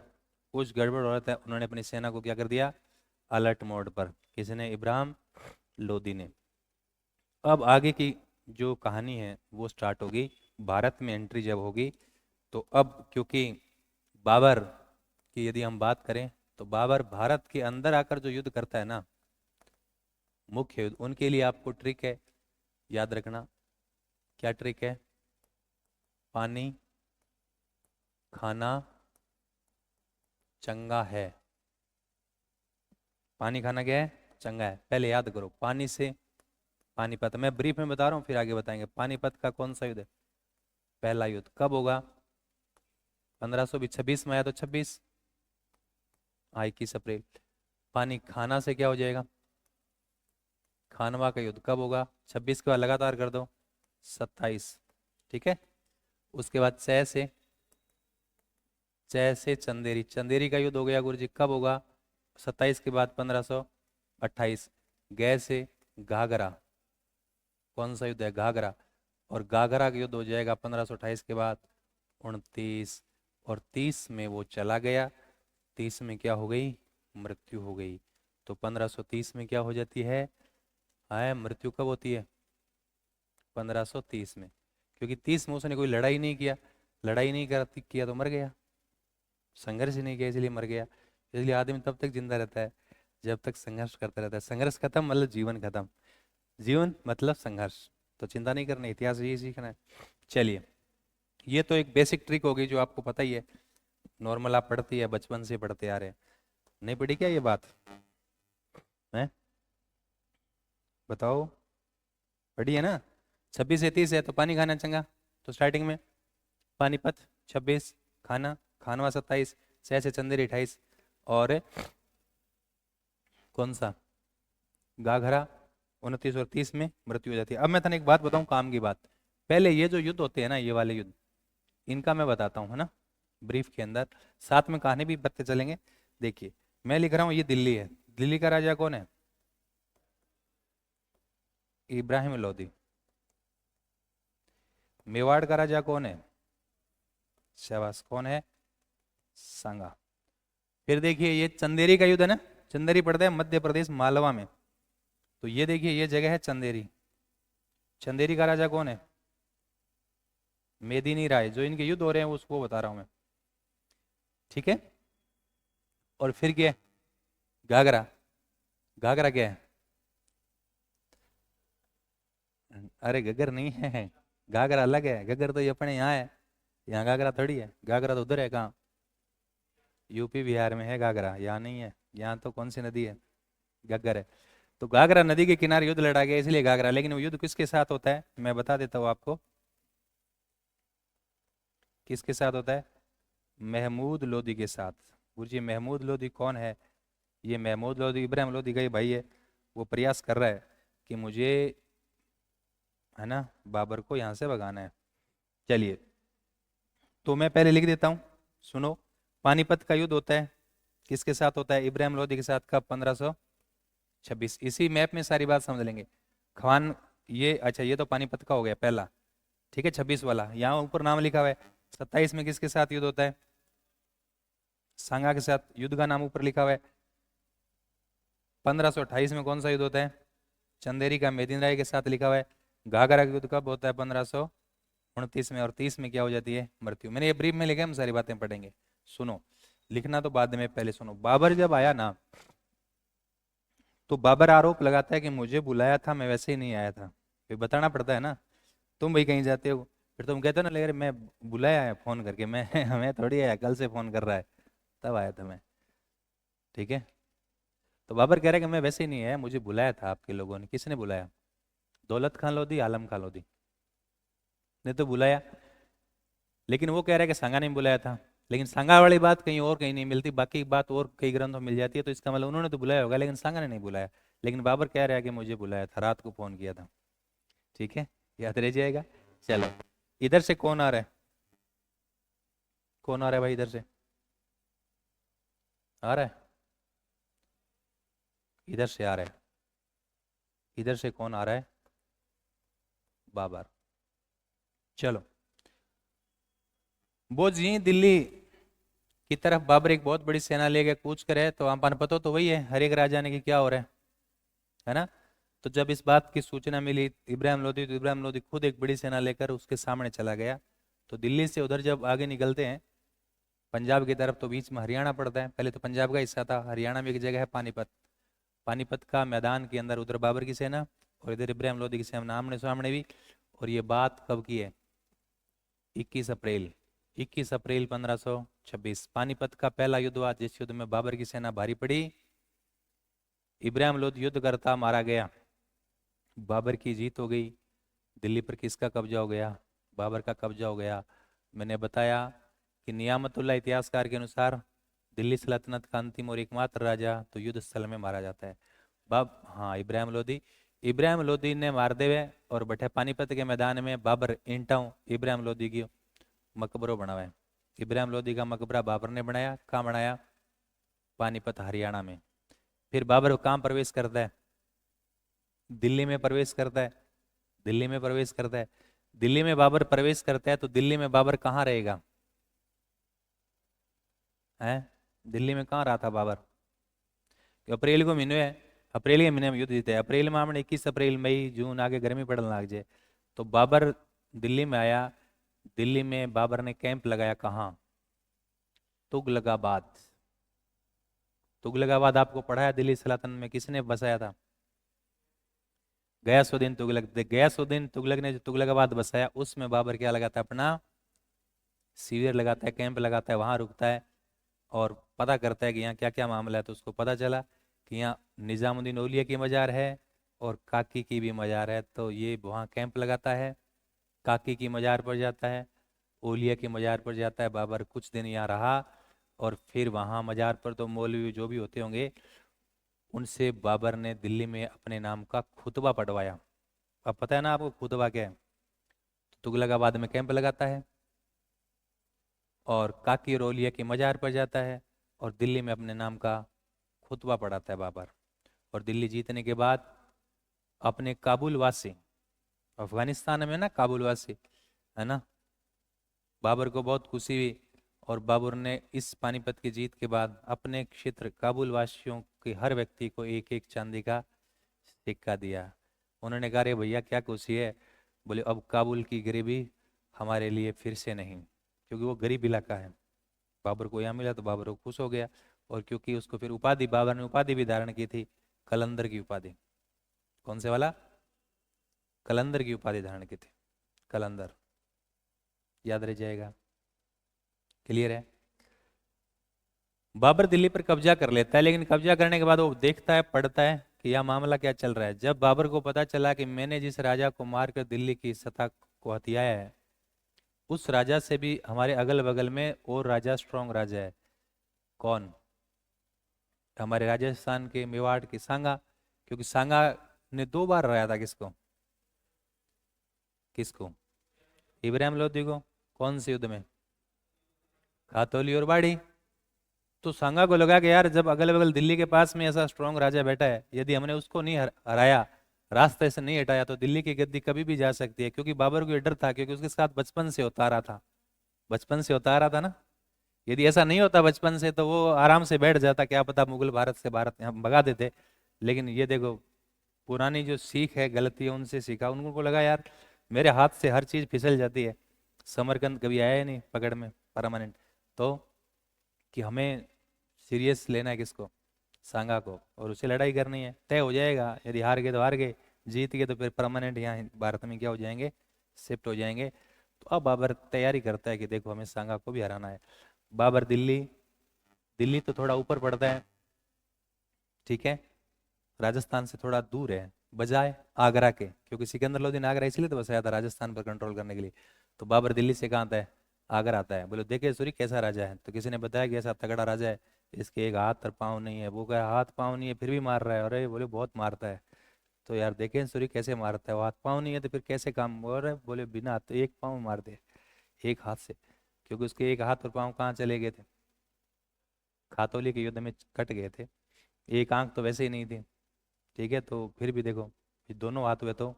कुछ गड़बड़ हो रहा था। उन्होंने अपनी सेना को क्या कर दिया? अलर्ट मोड पर। किसने? इब्राहिम लोदी ने। अब आगे की जो कहानी है वो स्टार्ट होगी। भारत में एंट्री जब होगी तो अब क्योंकि बाबर की यदि हम बात करें तो बाबर भारत के अंदर आकर जो युद्ध करता है ना, मुख्य युद्ध, उनके लिए आपको ट्रिक है, याद रखना। क्या ट्रिक है? पानी खाना चंगा है। पानी खाना क्या है? चंगा है। पहले याद करो, पानी से पानीपत, मैं ब्रीफ में बता रहा हूँ फिर आगे बताएंगे। पानीपत का कौन सा युद्ध है? पहला युद्ध कब होगा? 1526 में आया तो 26, 21 अप्रैल। पानी खाना से क्या हो जाएगा? खानवा का युद्ध कब होगा? 26 के बाद लगातार कर दो, 27। ठीक है। उसके बाद चय से चंदेरी, चंदेरी का युद्ध हो गया गुरु जी, कब होगा? 27 के बाद 1528। गय से घाघरा, कौन सा युद्ध है? घाघरा। और घाघरा का युद्ध हो जाएगा 1528 के बाद 29। और 30 में वो चला गया, 30 में क्या हो गई? मृत्यु हो गई। तो 1530 में क्या हो जाती है? मृत्यु कब होती है? 1530 में। क्योंकि 30 में उसने कोई लड़ाई नहीं किया, लड़ाई नहीं किया तो मर गया, संघर्ष ही नहीं किया इसलिए मर गया। इसलिए आदमी तब तक जिंदा रहता है जब तक संघर्ष करता रहता है। संघर्ष खत्म मतलब जीवन खत्म, जीवन मतलब संघर्ष। तो चिंता नहीं करनी, इतिहास यही सीखना है। चलिए, ये तो एक बेसिक ट्रिक होगी जो आपको पता ही है, नॉर्मल आप पढ़ती है, बचपन से पढ़ते आ रहे हैं। नहीं पढ़ी क्या ये बात है? बताओ, पढ़ी है ना? 26 से 30 है तो पानी खाना चंगा, तो स्टार्टिंग में पानीपत 26, खाना खानवा 27, से चंदेरी 28, और कौन सा? घाघरा 29, और 30 में मृत्यु हो जाती है। अब मैं तने एक बात बताऊं, काम की बात। पहले ये जो युद्ध होते हैं ना, ये वाले युद्ध, इनका मैं बताता हूँ, है ना, ब्रीफ के अंदर, साथ में कहानी भी बताते चलेंगे। देखिए, मैं लिख रहा हूँ ये दिल्ली है, दिल्ली का राजा कौन है? इब्राहिम लोदी। मेवाड़ का राजा कौन है? शाबाश, कौन है? सांगा। फिर देखिए, ये चंदेरी का युद्ध है ना, चंदेरी पड़ता है मध्य प्रदेश मालवा में। तो ये देखिए, ये जगह है चंदेरी। चंदेरी का राजा कौन है? मेदिनी राय। जो इनके युद्ध हो रहे हैं उसको बता रहा हूं मैं, ठीक है। और फिर क्या है? घाघरा। घाघरा क्या है? अरे घग्गर नहीं है, घाघरा अलग है, घग्गर तो ये अपने यहाँ है, यहाँ घाघरा थोड़ी है, घाघरा तो उधर है। कहाँ? यूपी बिहार में है घाघरा, यहाँ नहीं है। यहाँ तो कौन सी नदी है? घग्गर है। तो घाघरा नदी के किनारे युद्ध लड़ा गया इसलिए घाघरा। लेकिन वो युद्ध किसके साथ होता है मैं बता देता हूँ आपको, किसके साथ होता है? महमूद लोदी के साथ। गुरुजी, महमूद लोदी कौन है? ये महमूद लोदी इब्राहिम लोदी का ही भाई है। वो प्रयास कर रहा है कि मुझे, है ना, बाबर को यहाँ से भगाना है। चलिए, तो मैं पहले लिख देता हूँ, सुनो। पानीपत का युद्ध होता है किसके साथ होता है? इब्राहिम लोदी के साथ। कब? 1526। इसी मैप में सारी बात समझ लेंगे। खान, ये अच्छा, ये तो पानीपत का हो गया पहला, ठीक है। 26 वाला यहाँ ऊपर नाम लिखा हुआ है। 27 में किसके साथ युद्ध होता है? सांगा के साथ, युद्ध का नाम ऊपर लिखा हुआ है। 1528 में कौन सा युद्ध होता है? चंदेरी का, मेदिनी राय के साथ लिखा हुआ है। घाघरा का युद्ध कब होता है? 1529 में। और 30 में क्या हो जाती है? मृत्यु। मैंने ये ब्रीफ में लिखा है, हम सारी बातें पढ़ेंगे। सुनो, लिखना तो बाद में, पहले सुनो। बाबर जब आया ना, तो बाबर आरोप लगाता है कि मुझे बुलाया था, मैं वैसे ही नहीं आया था। फिर बताना पड़ता है ना, तुम भाई कहीं जाते हो, फिर तुम कहते हो ना, लेकिन मैं बुलाया है फोन करके, मैं हमें थोड़ी आया, कल से फोन कर रहा है, तब आया था मैं, ठीक है। तो बाबर कह रहा है कि मैं वैसे ही नहीं आया, मुझे बुलाया था आपके लोगों ने। किसने बुलाया? दौलत खान लोधी, आलम खान लोधी ने तो बुलाया। लेकिन वो कह रहा है कि सांगा ने बुलाया था। लेकिन सांगा वाली बात कहीं और कहीं नहीं मिलती, बाकी बात और कई ग्रंथों में मिल जाती है। तो इसका मतलब उन्होंने तो बुलाया होगा, लेकिन सांगा ने नहीं बुलाया। लेकिन बाबर कह रहा है कि मुझे बुलाया था, रात को फोन किया था, ठीक है, याद रह जाएगा। चलो, इधर से कौन आ रहा है? कौन आ रहा है भाई इधर से? आ रहा है? इधर से आ रहा है। इधर से कौन आ रहा है? बाबर। चलो, वो जी दिल्ली की तरफ बाबर एक बहुत बड़ी सेना लेके कूच करे, तो अपन पता तो वही है हर एक राजा ने कि क्या हो रहा है ना। तो जब इस बात की सूचना मिली इब्राहिम लोदी, तो इब्राहिम लोदी खुद एक बड़ी सेना लेकर उसके सामने चला गया। तो दिल्ली से उधर जब आगे निकलते हैं पंजाब की तरफ, तो बीच में हरियाणा पड़ता है। पहले तो पंजाब का हिस्सा था, हरियाणा में एक जगह है पानीपत। पानीपत का मैदान के अंदर उधर बाबर की सेना और इधर इब्राहिम लोदी की सेना आमने सामने भी। और ये बात कब की है? 21 अप्रैल, 21 अप्रैल 1526 पानीपत का पहला युद्ध हुआ, जिस युद्ध में बाबर की सेना भारी पड़ी। इब्राहिम लोदी युद्ध करता मारा गया, बाबर की जीत हो गई। दिल्ली पर किसका कब्जा हो गया? बाबर का कब्जा हो गया। मैंने बताया कि नियामतुल्लाह इतिहासकार के अनुसार दिल्ली सल्तनत का अंतिम और एकमात्र राजा तो युद्ध स्थल में मारा जाता है। हाँ, इब्राहिम लोदी। इब्राहिम लोदी ने मार देवे और बैठे पानीपत के मैदान में बाबर ईंटाऊ इब्राहिम लोदी की मकबरो बनावा है। इब्राहिम लोदी का मकबरा बाबर ने बनाया। कहाँ बनाया? पानीपत हरियाणा में। फिर बाबर कहाँ प्रवेश करता है? दिल्ली में प्रवेश करता है। दिल्ली में प्रवेश करता है। दिल्ली में बाबर प्रवेश करता है, तो दिल्ली में बाबर कहाँ रहेगा? है, दिल्ली में कहाँ रहा था बाबर? अप्रैल को महीने है, अप्रैल के महीने में युद्ध जीते। अप्रैल में हमने 21 अप्रैल, मई, जून आगे गर्मी पड़ने लग जाए, तो बाबर दिल्ली में आया। दिल्ली में बाबर ने कैंप लगाया। कहाँ? तुगलकाबाद। तुगलकाबाद आपको पढ़ा है दिल्ली सल्तनत में किसने बसाया था? गयासुद्दीन तुगलक। गयासुद्दीन तुगलक ने जो तुगलकाबाद बसाया, उसमें बाबर क्या लगाता है? अपना शिविर लगाता है, कैंप लगाता है, वहां रुकता है और पता करता है कि यहाँ क्या क्या मामला है। तो उसको पता चला कि यहाँ निजामुद्दीन औलिया की मजार है और काकी की भी मजार है, तो ये वहाँ कैंप लगाता है। काकी की मजार पर जाता है, औलिया की मजार पर जाता है। बाबर कुछ दिन यहाँ रहा और फिर वहाँ मजार पर तो मौलवी जो भी होते होंगे, उनसे बाबर ने दिल्ली में अपने नाम का खुतबा पढ़वाया। अब पता है ना आपको खुतबा क्या है? तो तुगलकाबाद में कैंप लगाता है और काकी और औलिया की मजार पर जाता है और दिल्ली में अपने नाम का खुतबा पढ़ाता है बाबर। और दिल्ली जीतने के बाद अपने काबुल वासी, अफगानिस्तान में ना काबुल वासी, है ना, बाबर को बहुत खुशी हुई और बाबर ने इस पानीपत की जीत के बाद अपने क्षेत्र काबुल वासियों के हर व्यक्ति को एक एक चांदी का सिक्का दिया। उन्होंने कहा, रे भैया क्या खुशी है? बोले, अब काबुल की गरीबी हमारे लिए फिर से नहीं, क्योंकि वो गरीब इलाका है। बाबर को यहाँ मिला तो बाबर को खुश हो गया। और क्योंकि उसको फिर उपाधि, बाबर ने उपाधि भी धारण की थी, कलंदर की उपाधि। कौन से वाला? कलंदर की उपाधि धारण की थी, कलंदर। याद रह जाएगा। क्लियर है? बाबर दिल्ली पर कब्जा कर लेता है, लेकिन कब्जा करने के बाद वो देखता है, पढ़ता है कि यह मामला क्या चल रहा है। जब बाबर को पता चला कि मैंने जिस राजा को मारकर दिल्ली की सत्ता को हथियाया है, उस राजा से भी हमारे अगल बगल में और राजा स्ट्रॉन्ग राजा है। कौन? हमारे राजस्थान के मेवाड़ के सांगा। क्योंकि सांगा ने 2 बार हराया था किसको? किसको? इब्राहिम लोदी को। कौन से युद्ध में? खातौली और बाड़ी। तो सांगा को लगा कि यार, जब अगल बगल दिल्ली के पास में ऐसा स्ट्रॉन्ग राजा बैठा है, यदि हमने उसको नहीं हराया, रास्ते से नहीं हटाया, तो दिल्ली की गद्दी कभी भी जा सकती है। क्योंकि बाबर को ये डर था, क्योंकि उसके साथ बचपन से होता आ रहा था, बचपन से होता आ रहा था ना। यदि ऐसा नहीं होता बचपन से, तो वो आराम से बैठ जाता, क्या पता मुगल भारत से भारत यहाँ भगा देते। लेकिन ये देखो, पुरानी जो सीख है, गलती है, उनसे सीखा। उनको लगा यार, मेरे हाथ से हर चीज फिसल जाती है। समरकंद कभी आया ही नहीं पकड़ में परमानेंट, तो कि हमें सीरियस लेना है किसको? सांगा को। और उसे लड़ाई करनी है, तय हो जाएगा। यदि हार गए तो हार गए, जीत गए तो फिर परमानेंट यहाँ भारत में क्या हो जाएंगे? शिफ्ट हो जाएंगे। तो अब बाबर तैयारी करता है कि देखो, हमें सांगा को भी हराना है। बाबर दिल्ली, दिल्ली तो थोड़ा ऊपर पड़ता है, ठीक है, राजस्थान से थोड़ा दूर है, बजाय आगरा के। क्योंकि सिकंदर लोदी आगरा इसलिए तो बसाया था, राजस्थान पर कंट्रोल करने के लिए। तो बाबर दिल्ली से कहाँ आता है? आगरा आता है। बोले, देखे सूरी कैसा राजा है? तो किसी ने बताया कि ऐसा तगड़ा राजा है, इसके एक हाथ और पाँव नहीं है। वो कहा, हाथ पाँव नहीं है फिर भी मार रहा है? अरे बोले, बहुत मारता है। तो यार देखें सूरी कैसे मारता है, वो हाथ पाँव नहीं है तो फिर कैसे काम? और बोले, बिना हाथ, तो एक पाँव मार दे, एक हाथ से। क्योंकि उसके एक हाथ और पाँव कहाँ चले गए थे? खातौली के युद्ध में कट गए थे। एक आंख तो वैसे ही नहीं थी, ठीक है। तो फिर भी देखो, ये दोनों हाथ हुए तो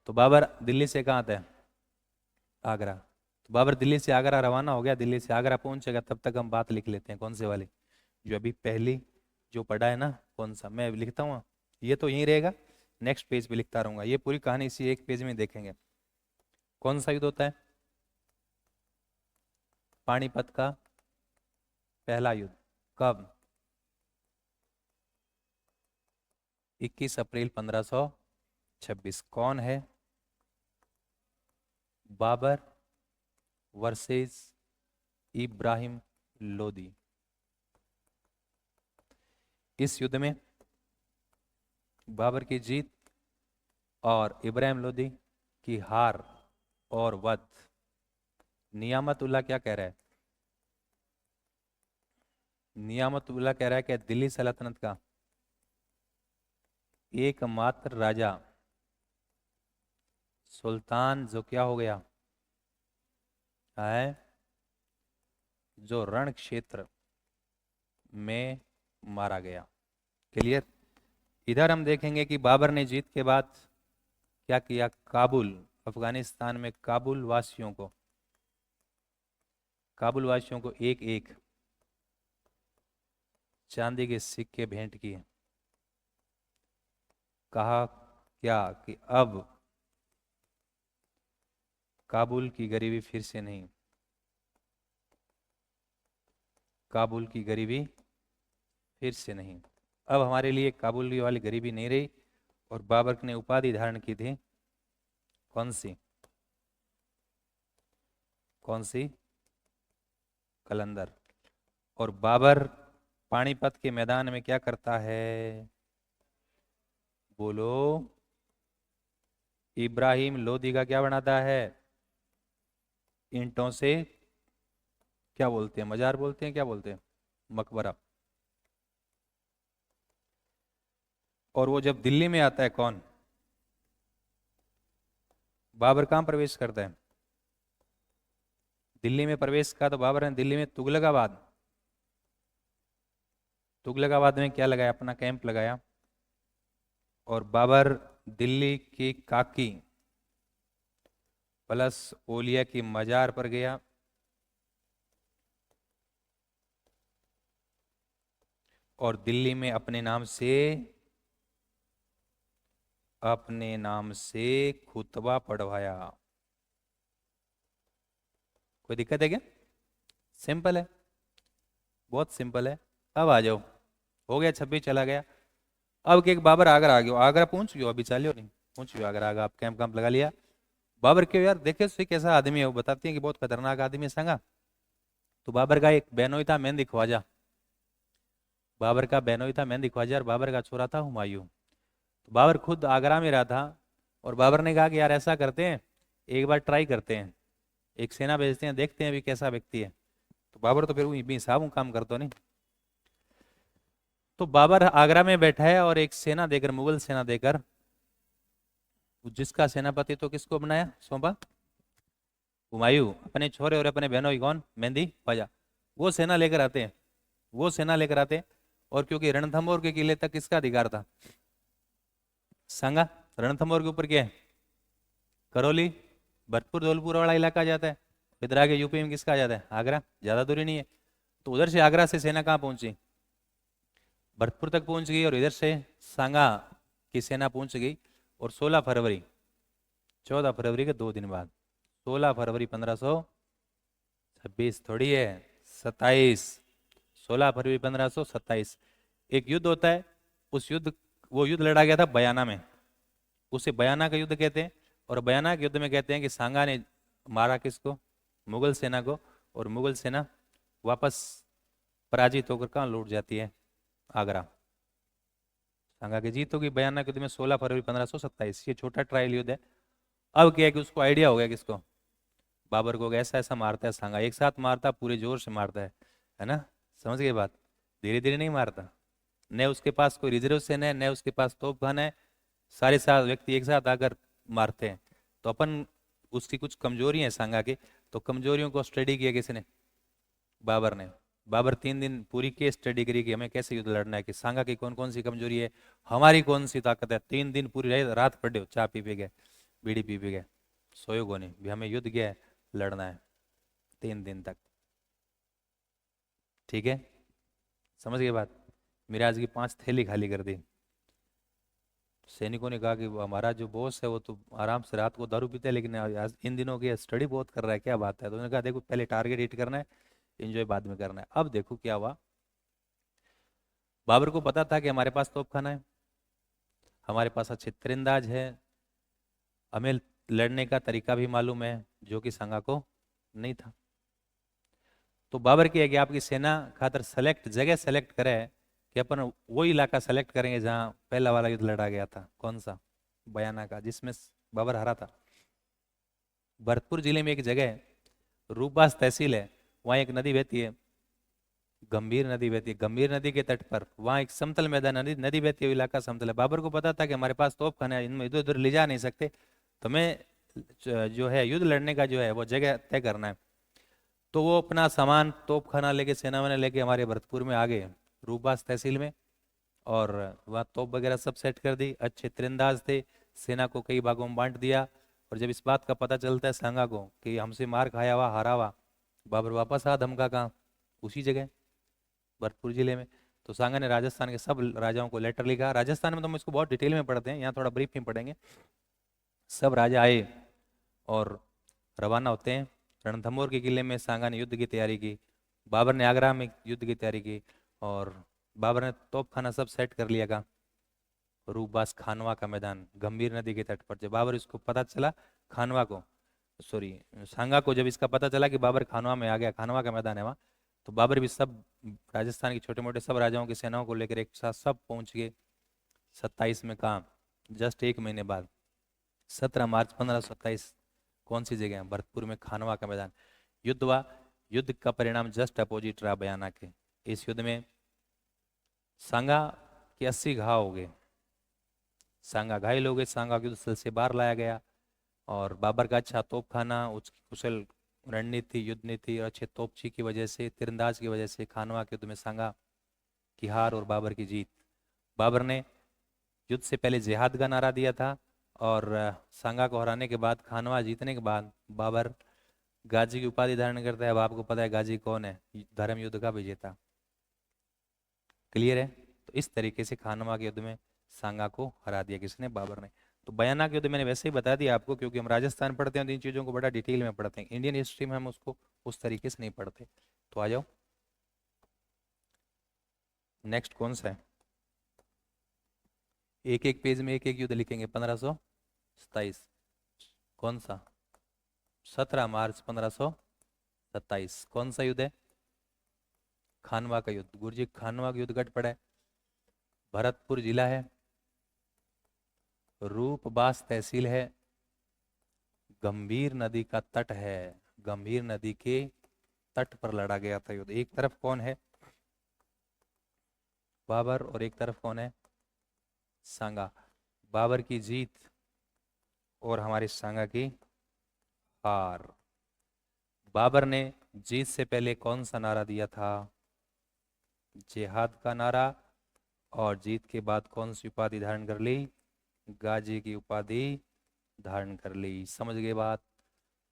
बाबर दिल्ली से कहाँ आता है? आगरा। तो बाबर दिल्ली से आगरा रवाना हो गया। दिल्ली से आगरा पहुंचेगा, तब तक हम बात लिख लेते हैं। कौन से वाली? जो अभी पहली जो पढ़ा है ना, कौन सा मैं लिखता हूँ, ये तो यहीं रहेगा, नेक्स्ट पेज पे लिखता रहूंगा, ये पूरी कहानी इसी एक पेज में देखेंगे। कौन सा युद्ध होता है? पानीपत का पहला युद्ध। कब? 21 अप्रैल 1526। कौन है? बाबर वर्सेस इब्राहिम लोदी। इस युद्ध में बाबर की जीत और इब्राहिम लोदी की हार और वध। नियामतुल्लाह क्या कह रहा है? नियामतुल्लाह कह रहा है कि दिल्ली सल्तनत का एकमात्र राजा सुल्तान जो क्या हो गया है, जो रण क्षेत्र में मारा गया। क्लियर? इधर हम देखेंगे कि बाबर ने जीत के बाद क्या किया, काबुल, अफगानिस्तान में काबुल वासियों को एक एक चांदी के सिक्के भेंट किए। कहा क्या कि अब काबुल की गरीबी फिर से नहीं, काबुल की गरीबी फिर से नहीं, अब हमारे लिए काबुल की वाली गरीबी नहीं रही। और बाबर ने उपाधि धारण की थी, कौन सी? कौन सी? कलंदर। और बाबर पानीपत के मैदान में क्या करता है? बोलो। इब्राहिम लोदी का क्या बनाता है? ईंटों से, क्या बोलते हैं, मजार बोलते हैं, क्या बोलते हैं, मकबरा। और वो जब दिल्ली में आता है, कौन? बाबर कहाँ प्रवेश करता है? दिल्ली में प्रवेश का तो बाबर ने दिल्ली में तुगलकाबाद में क्या लगाया, अपना कैंप लगाया। और बाबर दिल्ली की काकी प्लस ओलिया की मजार पर गया। और दिल्ली में अपने नाम से खुतबा पढ़वाया। कोई दिक्कत है क्या? सिंपल है, बहुत सिंपल है। अब आ जाओ, हो गया 26 चला गया। अब के एक बाबर आगरा आ गया, आगरा पहुंच गयो, अभी चालियो नहीं, पहुंच गयो आगरा, आप कैंप कैंप लगा लिया। बाबर क्यों यार, देखे तो कैसा आदमी है, वो बताती है कि बहुत खतरनाक आदमी है संगा। तो बाबर का एक बहनोई था मेहंदी ख्वाजा, बाबर का बहनोई था मेहंदी ख्वाजा, और बाबर का छोरा था हुमायूं। तो बाबर खुद आगरा में रहा था, और बाबर ने कहा कि यार ऐसा करते हैं, एक बार ट्राई करते हैं, एक सेना भेजते हैं, देखते हैं अभी कैसा व्यक्ति है। तो बाबर तो फिर वही भी साहब काम करते नहीं। तो बाबर आगरा में बैठा है, और एक सेना देकर, मुगल सेना देकर, जिसका सेनापति तो किसको बनाया, सौंपा? हुमायूं, अपने छोरे और अपने बहनों की, कौन? मेहंदी ख्वाजा। वो सेना लेकर आते हैं, वो सेना लेकर आते हैं। और क्योंकि रणथंभौर के किले तक किसका अधिकार था? सांगा। रणथंभौर के ऊपर क्या है? करौली, भरतपुर, धौलपुर वाला इलाका आ जाता है। इधर आगे यूपी में किसका आ जाता है? आगरा, ज्यादा दूरी नहीं है। तो उधर से आगरा से सेना कहाँ पहुंची? भरतपुर तक पहुंच गई, और इधर से सांगा की सेना पहुंच गई। और 16 फरवरी, 14 फरवरी के 2 दिन बाद, 16 फरवरी 1526 थोड़ी है, 27, 16 फरवरी 1527 एक युद्ध होता है। उस युद्ध, वो युद्ध लड़ा गया था बयाना में, उसे बयाना का युद्ध कहते हैं। और बयाना के युद्ध में कहते हैं कि सांगा ने मारा किसको? मुगल सेना को। और मुगल सेना वापस पराजित होकर कहाँ लौट जाती है? आगरा। सांगा की जीत होगी बयाना के युद्ध में 16 फरवरी 1527। ये छोटा ट्रायल युद्ध है। अब क्या है कि उसको आइडिया हो गया, किसको? बाबर को, ऐसा ऐसा मारता है सांगा, एक साथ मारता, पूरे जोर से मारता है ना? समझ गए बात? धीरे धीरे नहीं मारता, न उसके पास कोई रिजर्व सेना है, न उसके पास तोप खाना है, सारे सात व्यक्ति एक साथ आकर मारते हैं। तो अपन, उसकी कुछ कमजोरी है सांगा की, तो कमजोरियों को स्टडी किया किसने? बाबर ने। बाबर 3 दिन पूरी केस स्टडी करी कि हमें कैसे युद्ध लड़ना है, कि सांगा की कौन कौन सी कमजोरी है, हमारी कौन सी ताकत है। 3 दिन पूरी रात पड़े हो, चाय पी पी गए, बीड़ी पी पी गए, सोयो को नहीं भी, हमें युद्ध क्या है, लड़ना है 3 दिन तक। ठीक है, समझ गए बात? मिराज की 5 थैली खाली कर दी। सैनिकों ने कहा कि वो हमारा जो बॉस है वो तो आराम से रात को दारू पीता है, लेकिन आज इन दिनों की स्टडी बहुत कर रहा है, क्या बात है। तो उन्होंने कहा देखो पहले टारगेट हिट करना है, एंजॉय बाद में करना है। अब देखो क्या हुआ, बाबर को पता था कि हमारे पास तोप खाना है, हमारे पास अच्छे तीरंदाज है, हमें लड़ने का तरीका भी मालूम है, जो कि सांगा को नहीं था। तो बाबर की है कि आपकी सेना खातर सेलेक्ट जगह सेलेक्ट करे कि अपन वो इलाका सेलेक्ट करेंगे जहां पहला वाला युद्ध लड़ा गया था। कौन सा? बयाना का, जिसमें बाबर हारा था। भरतपुर जिले में एक जगह है, रूपबास तहसील है, वहां एक नदी बहती है, गंभीर नदी बहती है। गंभीर नदी के तट पर वहां एक समतल मैदान, नदी नदी बहती है, वो इलाका समतल है। बाबर को पता था कि हमारे पास तोप खाना है, इनमें इधर उधर ले जा नहीं सकते, तो हमें जो है युद्ध लड़ने का जो है वो जगह तय करना है। तो वो अपना सामान तोप खाना लेके, सेना वैना लेके हमारे भरतपुर में आ गए, रूपबास तहसील में। और वहाँ तोप वगैरह सब सेट कर दी, अच्छे तीरंदाज थे, सेना को कई भागों में बांट दिया। और जब इस बात का पता चलता है सांगा को कि हमसे मार खाया हुआ, हारा हुआ, बाबर वापस आ धमका कहाँ, उसी जगह भरतपुर जिले में। तो सांगा ने राजस्थान के सब राजाओं को लेटर लिखा। राजस्थान में तो हम इसको बहुत डिटेल में पढ़ते हैं, यहाँ थोड़ा ब्रीफ में पढ़ेंगे। सब राजा आए और रवाना होते हैं। रणथंभौर के किले में सांगा ने युद्ध की तैयारी की, बाबर ने आगरा में युद्ध की तैयारी की, और बाबर ने तोपखाना सब सेट कर लिया का रूपबास खानवा का मैदान गंभीर नदी के तट पर। जब बाबर इसको पता चला, खानवा को, सॉरी सांगा को जब इसका पता चला कि बाबर खानवा में आ गया, खानवा का मैदान है वहाँ, तो बाबर भी सब राजस्थान के छोटे मोटे सब राजाओं की सेनाओं को लेकर एक साथ सब पहुंच गए। 27 में काम, जस्ट एक महीने बाद 17 मार्च 1527, कौन सी जगह है? भरतपुर में खानवा का मैदान। युद्ध हुआ। युद्ध का परिणाम जस्ट अपोजिट रहा बयाना के। इस युद्ध में सांगा के 80 घाव हो गए, सांगा घायल हो गए, सांगा को युद्ध स्थल से बाहर लाया गया। और बाबर का अच्छा तोपखाना, उसकी कुशल रणनीति, युद्ध नीति और अच्छे तोपची की वजह से, तीरंदाज की वजह से खानवा के युद्ध में सांगा की हार और बाबर की जीत। बाबर ने युद्ध से पहले जिहाद का नारा दिया था, और सांगा को हराने के बाद, खानवा जीतने के बाद, बाबर गाजी की उपाधि धारण करता है। अब आपको पता है गाजी कौन है? धर्म युद्ध का विजेता। क्लियर है? तो इस तरीके से खानवा के युद्ध में सांगा को हरा दिया किसने? बाबर ने। तो बयाना के युद्ध मैंने वैसे ही बता दिया आपको, क्योंकि हम राजस्थान पढ़ते हैं तो इन चीजों को बड़ा डिटेल में पढ़ते हैं, इंडियन हिस्ट्री में हम उसको उस तरीके से नहीं पढ़ते। तो आ जाओ, नेक्स्ट कौन सा है? एक एक पेज में एक एक युद्ध लिखेंगे। 1527 कौन सा? 17 मार्च 1527 कौन सा युद्ध है? खानवा का युद्ध। गुरुजी खानवा का युद्ध घट पड़ा है, भरतपुर जिला है, रूपबास तहसील है, गंभीर नदी का तट है, गंभीर नदी के तट पर लड़ा गया था युद्ध। एक तरफ कौन है? बाबर, और एक तरफ कौन है? सांगा। बाबर की जीत और हमारे सांगा की हार। बाबर ने जीत से पहले कौन सा नारा दिया था? जिहाद का नारा। और जीत के बाद कौन सी उपाधि धारण कर ली? गाजी की उपाधि धारण कर ली। समझ गए बात?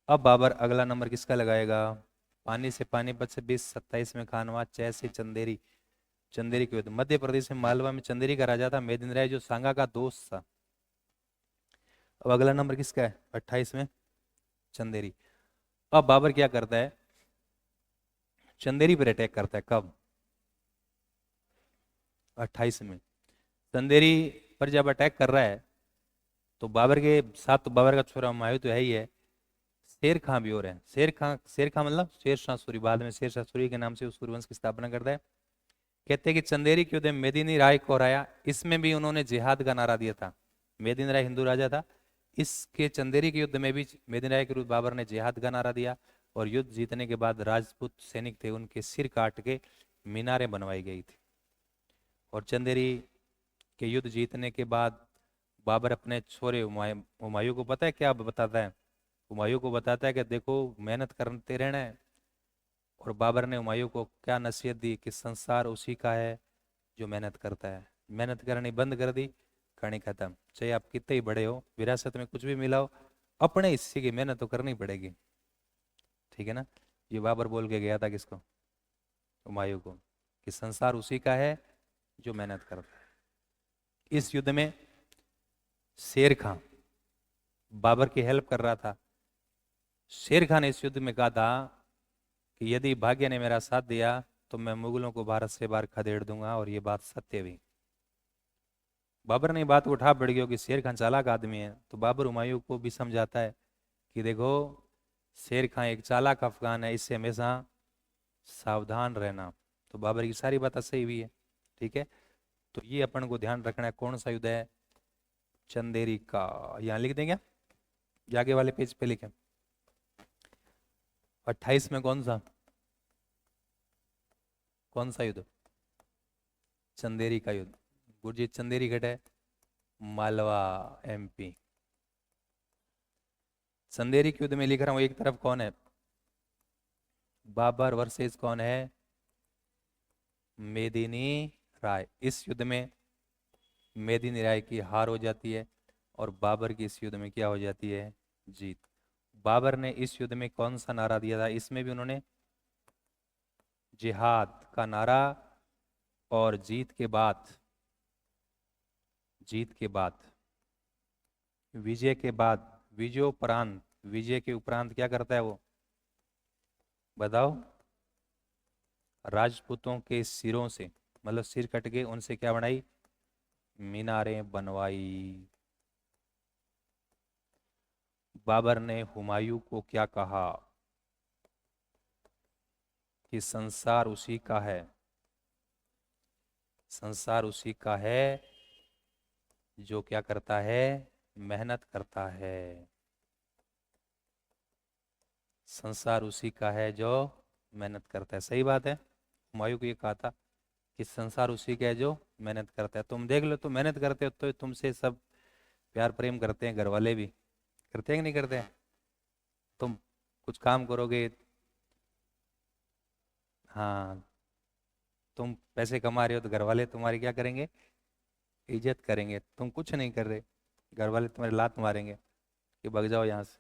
अब बाबर अगला नंबर किसका लगाएगा? पानी से पानीपत से 2027 में खानवा, चय से चंदेरी, चंदेरी के युद्ध। मध्य प्रदेश में मालवा में चंदेरी का राजा था मेदिन राय, जो सांगा का दोस्त था। अब अगला नंबर किसका है? 28 में चंदेरी। अब बाबर क्या करता है? चंदेरी पर अटैक करता है। कब? 28 में। चंदेरी पर जब अटैक कर रहा है, तो बाबर के साथ तो बाबर का छोरा हुमायूं तो है ही है, शेर खां भी और है। शेर खां मतलब शेर शाह सूरी, बाद में शेर शाह सूरी के नाम से उस सूर्यवंश की स्थापना करता है। कहते हैं कि चंदेरी के युद्ध में मेदिनी राय को हराया। इसमें भी उन्होंने जिहाद का नारा दिया था। मेदिनी राय हिंदू राजा था। इसके चंदेरी के युद्ध में भी मेदिनी राय के विरुद्ध बाबर ने जिहाद का नारा दिया, और युद्ध जीतने के बाद राजपूत सैनिक थे, उनके सिर काट के मीनारें बनवाई गई थी। और चंदेरी के युद्ध जीतने के बाद बाबर अपने छोरे हुमायूं को पता है क्या बताता है? हुमायूं को बताता है कि देखो मेहनत करते रहना है। और बाबर ने हुमायूं को क्या नसीहत दी? कि संसार उसी का है जो मेहनत करता है। मेहनत करनी बंद कर दी, कहानी खत्म। चाहे आप कितने ही बड़े हो, विरासत में कुछ भी मिला हो, अपने हिस्से की मेहनत तो करनी पड़ेगी। ठीक है ना? ये बाबर बोल के गया था किसको? हुमायूं को, कि संसार उसी का है जो मेहनत करता है। इस युद्ध में शेर खां बाबर की हेल्प कर रहा था। शेर खान ने इस युद्ध में कहा था कि यदि भाग्य ने मेरा साथ दिया तो मैं मुगलों को भारत से बाहर खदेड़ दूंगा, और ये बात सत्य भी। बाबर ने बात को उठा पड़ गया कि शेर खान चालाक आदमी है, तो बाबर हुमायूं को भी समझाता है कि देखो, शेर खान एक चालाक अफगान है, इससे हमेशा सावधान रहना। तो बाबर की सारी बात सही हुई है। ठीक है, तो ये अपन को ध्यान रखना है। कौन सा युद्ध है? चंदेरी का। यहाँ लिख देंगे, या आगे वाले पेज पे लिखें। 28 में कौन सा युद्ध? चंदेरी का युद्ध। गुरजीत, चंदेरी घट है मालवा एमपी। चंदेरी के युद्ध में लिख रहा हूं, एक तरफ कौन है? बाबर वर्सेस कौन है? मेदिनी राय। इस युद्ध में मेदिनी राय की हार हो जाती है, और बाबर की इस युद्ध में क्या हो जाती है? जीत। बाबर ने इस युद्ध में कौन सा नारा दिया था? इसमें भी उन्होंने जिहाद का नारा, और जीत के बाद विजय के बाद, विजयोपरांत, विजय के उपरांत क्या करता है वो? बताओ। राजपूतों के सिरों से, मतलब सिर कट के उनसे क्या बनाई? मीनारें बनवाई। बाबर ने हुमायूं को क्या कहा? कि संसार उसी का है, संसार उसी का है जो क्या करता है? मेहनत करता है। संसार उसी का है जो मेहनत करता है। सही बात है। हुमायूं को ये कहा था कि संसार उसी का है जो मेहनत करता है। तुम देख लो, तुम मेहनत करते हो तो तुमसे सब प्यार प्रेम करते हैं, घर वाले भी करते हैं कि नहीं करते हैं? तुम कुछ काम करोगे, हाँ, तुम पैसे कमा रहे हो तो घर वाले तुम्हारी क्या करेंगे? इज्जत करेंगे। तुम कुछ नहीं कर रहे, घर वाले तुम्हारी लात मारेंगे कि भाग जाओ यहाँ से।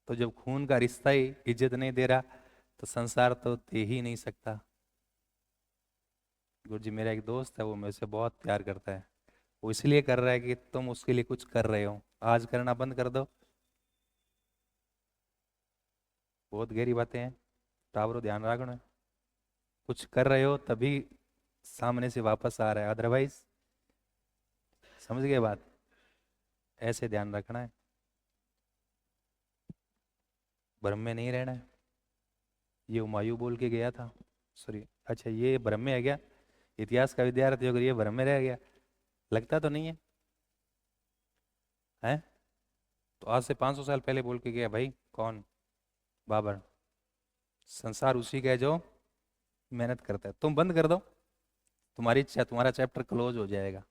तो जब खून का रिश्ता ही इज्जत नहीं दे रहा, तो संसार तो दे ही नहीं सकता। गुरु जी, मेरा एक दोस्त है, वो मेरे से बहुत प्यार करता है। वो इसलिए कर रहा है कि तुम उसके लिए कुछ कर रहे हो। आज करना बंद कर दो। बहुत गहरी बातें हैं, टावरों ध्यान रखना। कुछ कर रहे हो तभी सामने से वापस आ रहा है, अदरवाइज। समझ गए बात? ऐसे ध्यान रखना है, भ्रम में नहीं रहना है। ये हुमायूं बोल के गया था। सॉरी, अच्छा, ये भ्रम में है क्या? इतिहास का विद्यार्थी होकर ये भ्रम में रह गया? लगता तो नहीं है, हैं? तो आज से 500 साल पहले बोल के गया भाई। कौन? बाबर। संसार उसी का है जो मेहनत करता है। तुम बंद कर दो, तुम्हारी इच्छा, तुम्हारा चैप्टर क्लोज हो जाएगा।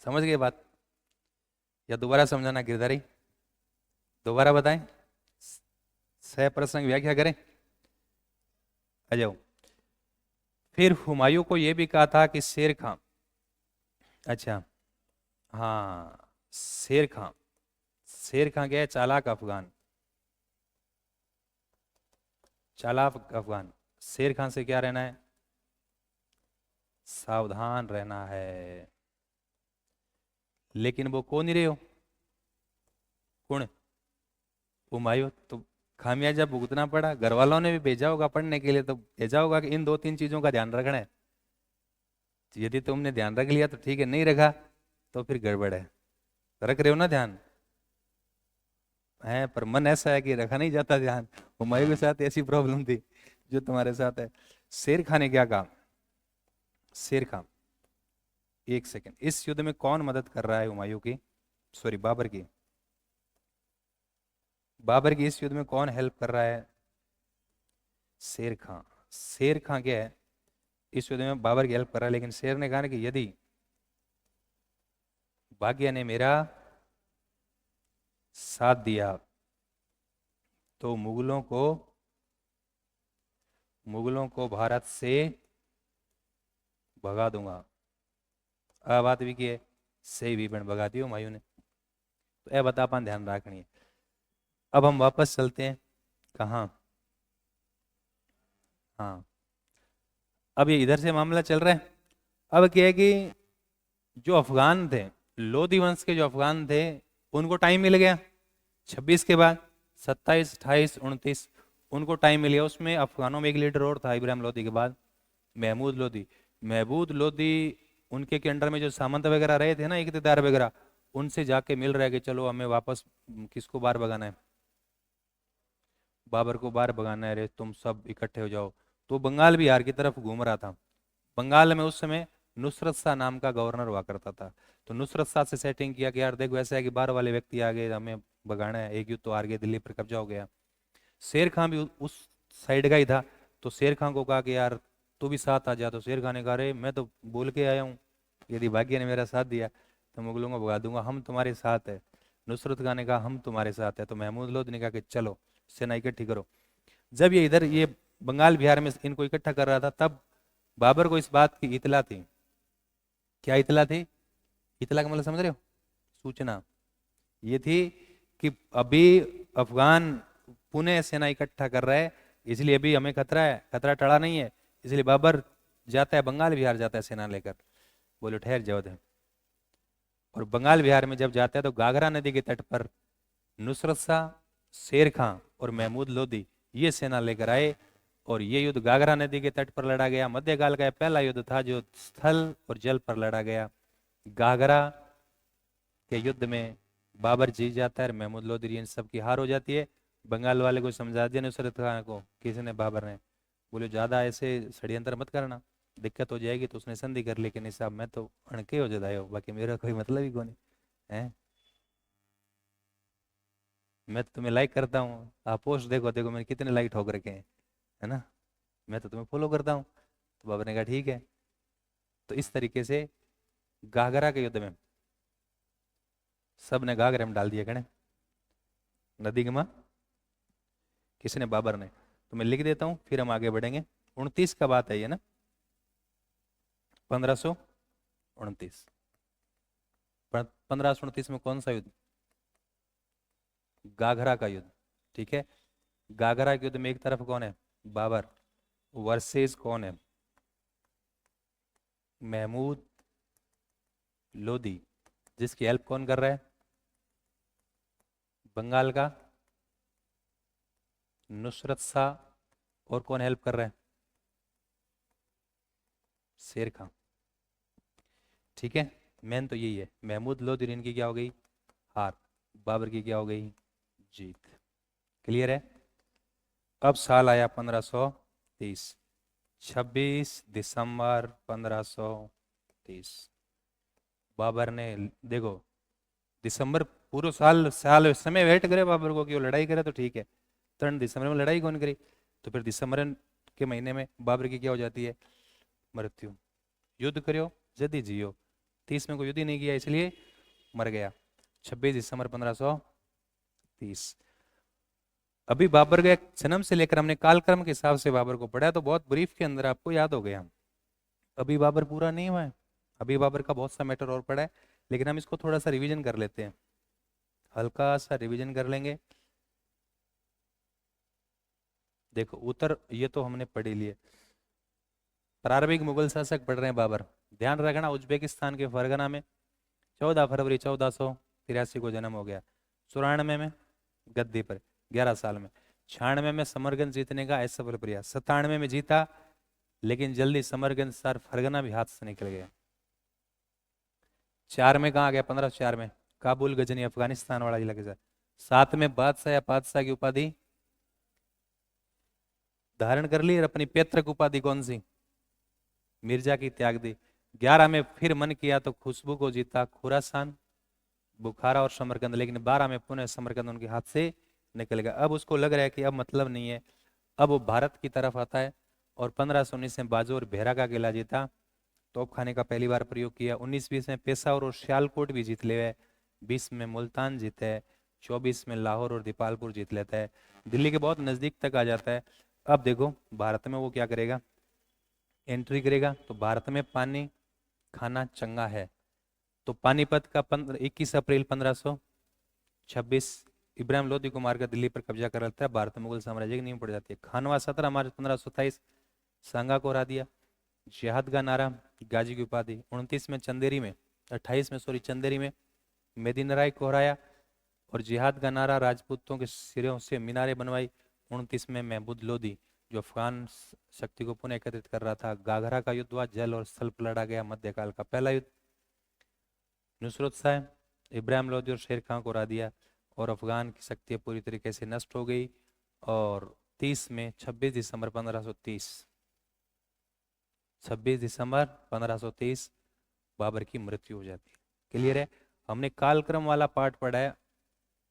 समझ गए बात? या दोबारा समझाना गिरधारी? दोबारा बताएं, सह प्रसंग व्याख्या करें। आ जाओ। फिर हुमायूं को यह भी कहा था कि शेर खां, अच्छा, हाँ, शेर खां, शेर खां क्या है? चालाक अफगान, चालाक अफगान। शेर खान से क्या रहना है? सावधान रहना है। लेकिन वो कौन ही रहे हो? कौन? हुमायूं। तो खामियाजा भुगतना पड़ा। घर वालों ने भी भेजा होगा पढ़ने के लिए, तो भेजा होगा कि इन 2-3 चीजों का ध्यान रखना है। यदि तुमने ध्यान रख लिया तो ठीक है, नहीं रखा तो फिर गड़बड़ है। रख रहे हो ना ध्यान? है, पर मन ऐसा है कि रखा नहीं जाता ध्यान। हुमायूं के साथ ऐसी प्रॉब्लम थी जो तुम्हारे साथ है। शेर खान ने क्या कहा? शेर खान, एक सेकंड, इस युद्ध में कौन मदद कर रहा है हुमायूं की? सॉरी, बाबर की। बाबर की इस युद्ध में कौन हेल्प कर रहा है? शेर खान। शेर खान क्या है? इस युद्ध में बाबर की हेल्प कर रहा है, लेकिन शेर ने कहा कि यदि भाग्य ने मेरा साथ दिया तो मुगलों को भारत से भगा दूंगा। आ बात भी की है, सही भी बन भगा दियो हुमायूं ने। तो ए बता पान ध्यान रखनी है। अब हम वापस चलते हैं। कहाँ? हाँ, अब ये इधर से मामला चल रहा है। अब क्या है कि जो अफगान थे, लोधी वंश के जो अफगान थे, उनको टाइम मिल गया 26 के बाद, 27, 28, 29, उनको टाइम मिल गया। उसमें अफगानों में एक लीडर और था इब्राहिम लोधी के बाद, महमूद लोधी। महमूद लोधी उनके के अंडर में जो सामंत वगैरह रहे थे ना, इकतदार वगैरह, उनसे जाके मिल रहा है कि चलो हमें वापस किसको बाहर भगाना है, बाबर को बाहर भगाना है रे, तुम सब इकट्ठे हो जाओ। तो बंगाल बिहार की तरफ घूम रहा था। बंगाल में उस समय नुसरत शाह नाम का गवर्नर हुआ करता था। तो नुसरत शाह से सेटिंग किया कि यार देखो ऐसा है कि बाहर वाले व्यक्ति आ गए, हमें भगाना है, एक युद्ध तो हार गए, दिल्ली पर कब्जा हो गया। शेर खान भी उस साइड का ही था। तो शेर खान को कहा कि यार तू भी साथ आ जा। तो शेर खान ने कहा अरे मैं तो बोल के आया हूँ, यदि भाग्य ने मेरा साथ दिया तो मुगलों को भगा दूंगा, हम तुम्हारे साथ है। नुसरत खान ने कहा हम तुम्हारे साथ है। तो महमूद लोधी ने कहा कि चलो सेना इकट्ठी करो। जब ये इधर ये बंगाल बिहार में इनको इकट्ठा कर रहा था, तब बाबर को इस बात की इतला थी। क्या इतला थी? इतला का मतलब समझ रहे हो? सूचना ये थी कि अभी अफगान पुणे सेना इकट्ठा कर रहा है, इसलिए अभी हमें खतरा है, खतरा टला नहीं है। इसलिए बाबर जाता है बंगाल बिहार, जाता है सेना लेकर। बोलो ठहर जाओ थे। और बंगाल बिहार में जब जाता है तो घाघरा नदी के तट पर नुसरत शाह, शेर खां और महमूद लोधी ये सेना लेकर आए। और ये युद्ध घाघरा नदी के तट पर लड़ा गया। मध्यकाल का यह पहला युद्ध था जो स्थल और जल पर लड़ा गया। घाघरा के युद्ध में बाबर जीत जाता है और महमूद लोधी इन सब की हार हो जाती है। बंगाल वाले को समझा दिया नुसरत खान को, किसने? बाबर ने। बोले ज्यादा ऐसे षड्यंत्र मत करना, दिक्कत हो जाएगी। तो उसने संधि कर ली कि नहीं साहब मैं तो अणके हो जाता हो, बाकी मेरा कोई मतलब ही कौन है, मैं तो तुम्हें लाइक करता हूँ, आप पोस्ट देखो देखो मैंने कितने लाइक ठोक रखे हैं, है ना, मैं तो तुम्हें फॉलो करता हूँ। तो बाबर ने कहा ठीक है। तो इस तरीके से घाघरा के युद्ध में सब ने घाघरे में डाल दिया कने नदी के माँ, किसने? बाबर ने। तो मैं लिख देता हूँ फिर हम आगे बढ़ेंगे। 29 का बात है ये ना, 1529। 1529 में कौन सा युद्ध? घाघरा का युद्ध। ठीक है। घाघरा के युद्ध में एक तरफ कौन है? बाबर वर्सेस कौन है? महमूद लोधी। जिसकी हेल्प कौन कर रहा है? बंगाल का नुसरत शाह। और कौन हेल्प कर रहा है? शेर खां। ठीक है। मेन तो यही है। महमूद लोधी इनकी क्या हो गई? हार। बाबर की क्या हो गई? जीत। क्लियर है? अब साल आया 1530, 26 दिसंबर 1530। बाबर ने देखो दिसंबर पूरा साल साल समय वेट करे बाबर को कि वो लड़ाई करे तो ठीक है। 3 दिसंबर में लड़ाई कौन करी? तो फिर दिसंबर के महीने में बाबर की क्या हो जाती है? मृत्यु। युद्ध करो जल्दी जियो। 30 में कोई युद्ध ही नहीं किया इसलिए मर गया। 26 दिसंबर 1530। अभी बाबर के जन्म से लेकर हमने कालक्रम के हिसाब से बाबर को पढ़ा तो बहुत ब्रीफ के अंदर आपको याद हो गया। अभी बाबर पूरा नहीं हुआ है, अभी बाबर का बहुत सा मैटर और पड़ा है, लेकिन हम इसको थोड़ा सा रिवीजन कर लेते हैं, हल्का सा रिवीजन कर लेंगे। देखो उत्तर ये तो हमने पढ़ ही लिए। प्रारंभिक मुगल शासक पढ़ रहे हैं बाबर। ध्यान रखना उज्बेकिस्तान के फरगना में 14 फरवरी 1483 को जन्म हो गया। 94 में गद्दी पर 11 साल में। 96 में समरगंज जीतने का असफल प्रयास। 97 में जीता लेकिन जल्दी समरगंज सर फरगना भी हाथ से निकल गया। 4 में कहा गया? 1504 में काबुल गजनी अफगानिस्तान वाला इलाके से। 7 में बादशाह या बादशाह की उपाधि धारण कर ली और अपनी पैतृक उपाधि कौन सी? मिर्जा की त्याग दी। 11 में फिर मन किया तो खुशबू को जीता खुरासान, बुखारा और समरकंद, लेकिन 12 में पुनः समरकंद उनके हाथ से निकल गया। अब उसको लग रहा है कि अब मतलब नहीं है, अब वो भारत की तरफ आता है और 1519 में बाजू और भेरा का किला जीता। तोप खाने का पहली बार प्रयोग किया। 1920 में पेशावर और सियालकोट भी जीत ले। 20 में मुल्तान जीते है। 24 में लाहौर और दीपालपुर जीत लेता है। दिल्ली के बहुत नजदीक तक आ जाता है। अब देखो भारत में वो क्या करेगा? एंट्री करेगा। तो भारत में पानी खाना चंगा है। तो पानीपत का 21 अप्रैल 1526 इब्राहिम लोधी को मारकर दिल्ली पर कब्जा कर लेता है। भारत में मुगल साम्राज्य की नींव पड़ जाती है। खानवा 17 मार्च 1527 सांगा को हरा दिया। जिहाद का नारा गाजी की उपाधि। 29 में चंदेरी में 28 में सॉरी चंदेरी में मेदिनी राय को हराया और जिहाद का नारा राजपूतों के सिरों से मीनारें बनवाई। 29 में महमूद लोदी जो अफगान शक्ति को पुनः एकत्रित कर रहा था। गाघरा का युद्ध हुआ, जल और स्थल पर लड़ा गया मध्यकाल का पहला युद्ध। नुसरत शाह इब्राहिम लोदी और शेर खां को हरा दिया और अफगान की शक्ति पूरी तरीके से नष्ट हो गई। और 30 में 26 दिसंबर 1530 बाबर की मृत्यु हो जाती है। क्लियर है? हमने कालक्रम वाला पार्ट पढ़ा है।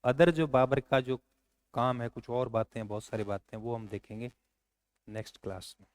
अदर जो बाबर का जो काम है, कुछ और बातें, बहुत सारी बातें, वो हम देखेंगे नेक्स्ट क्लास में।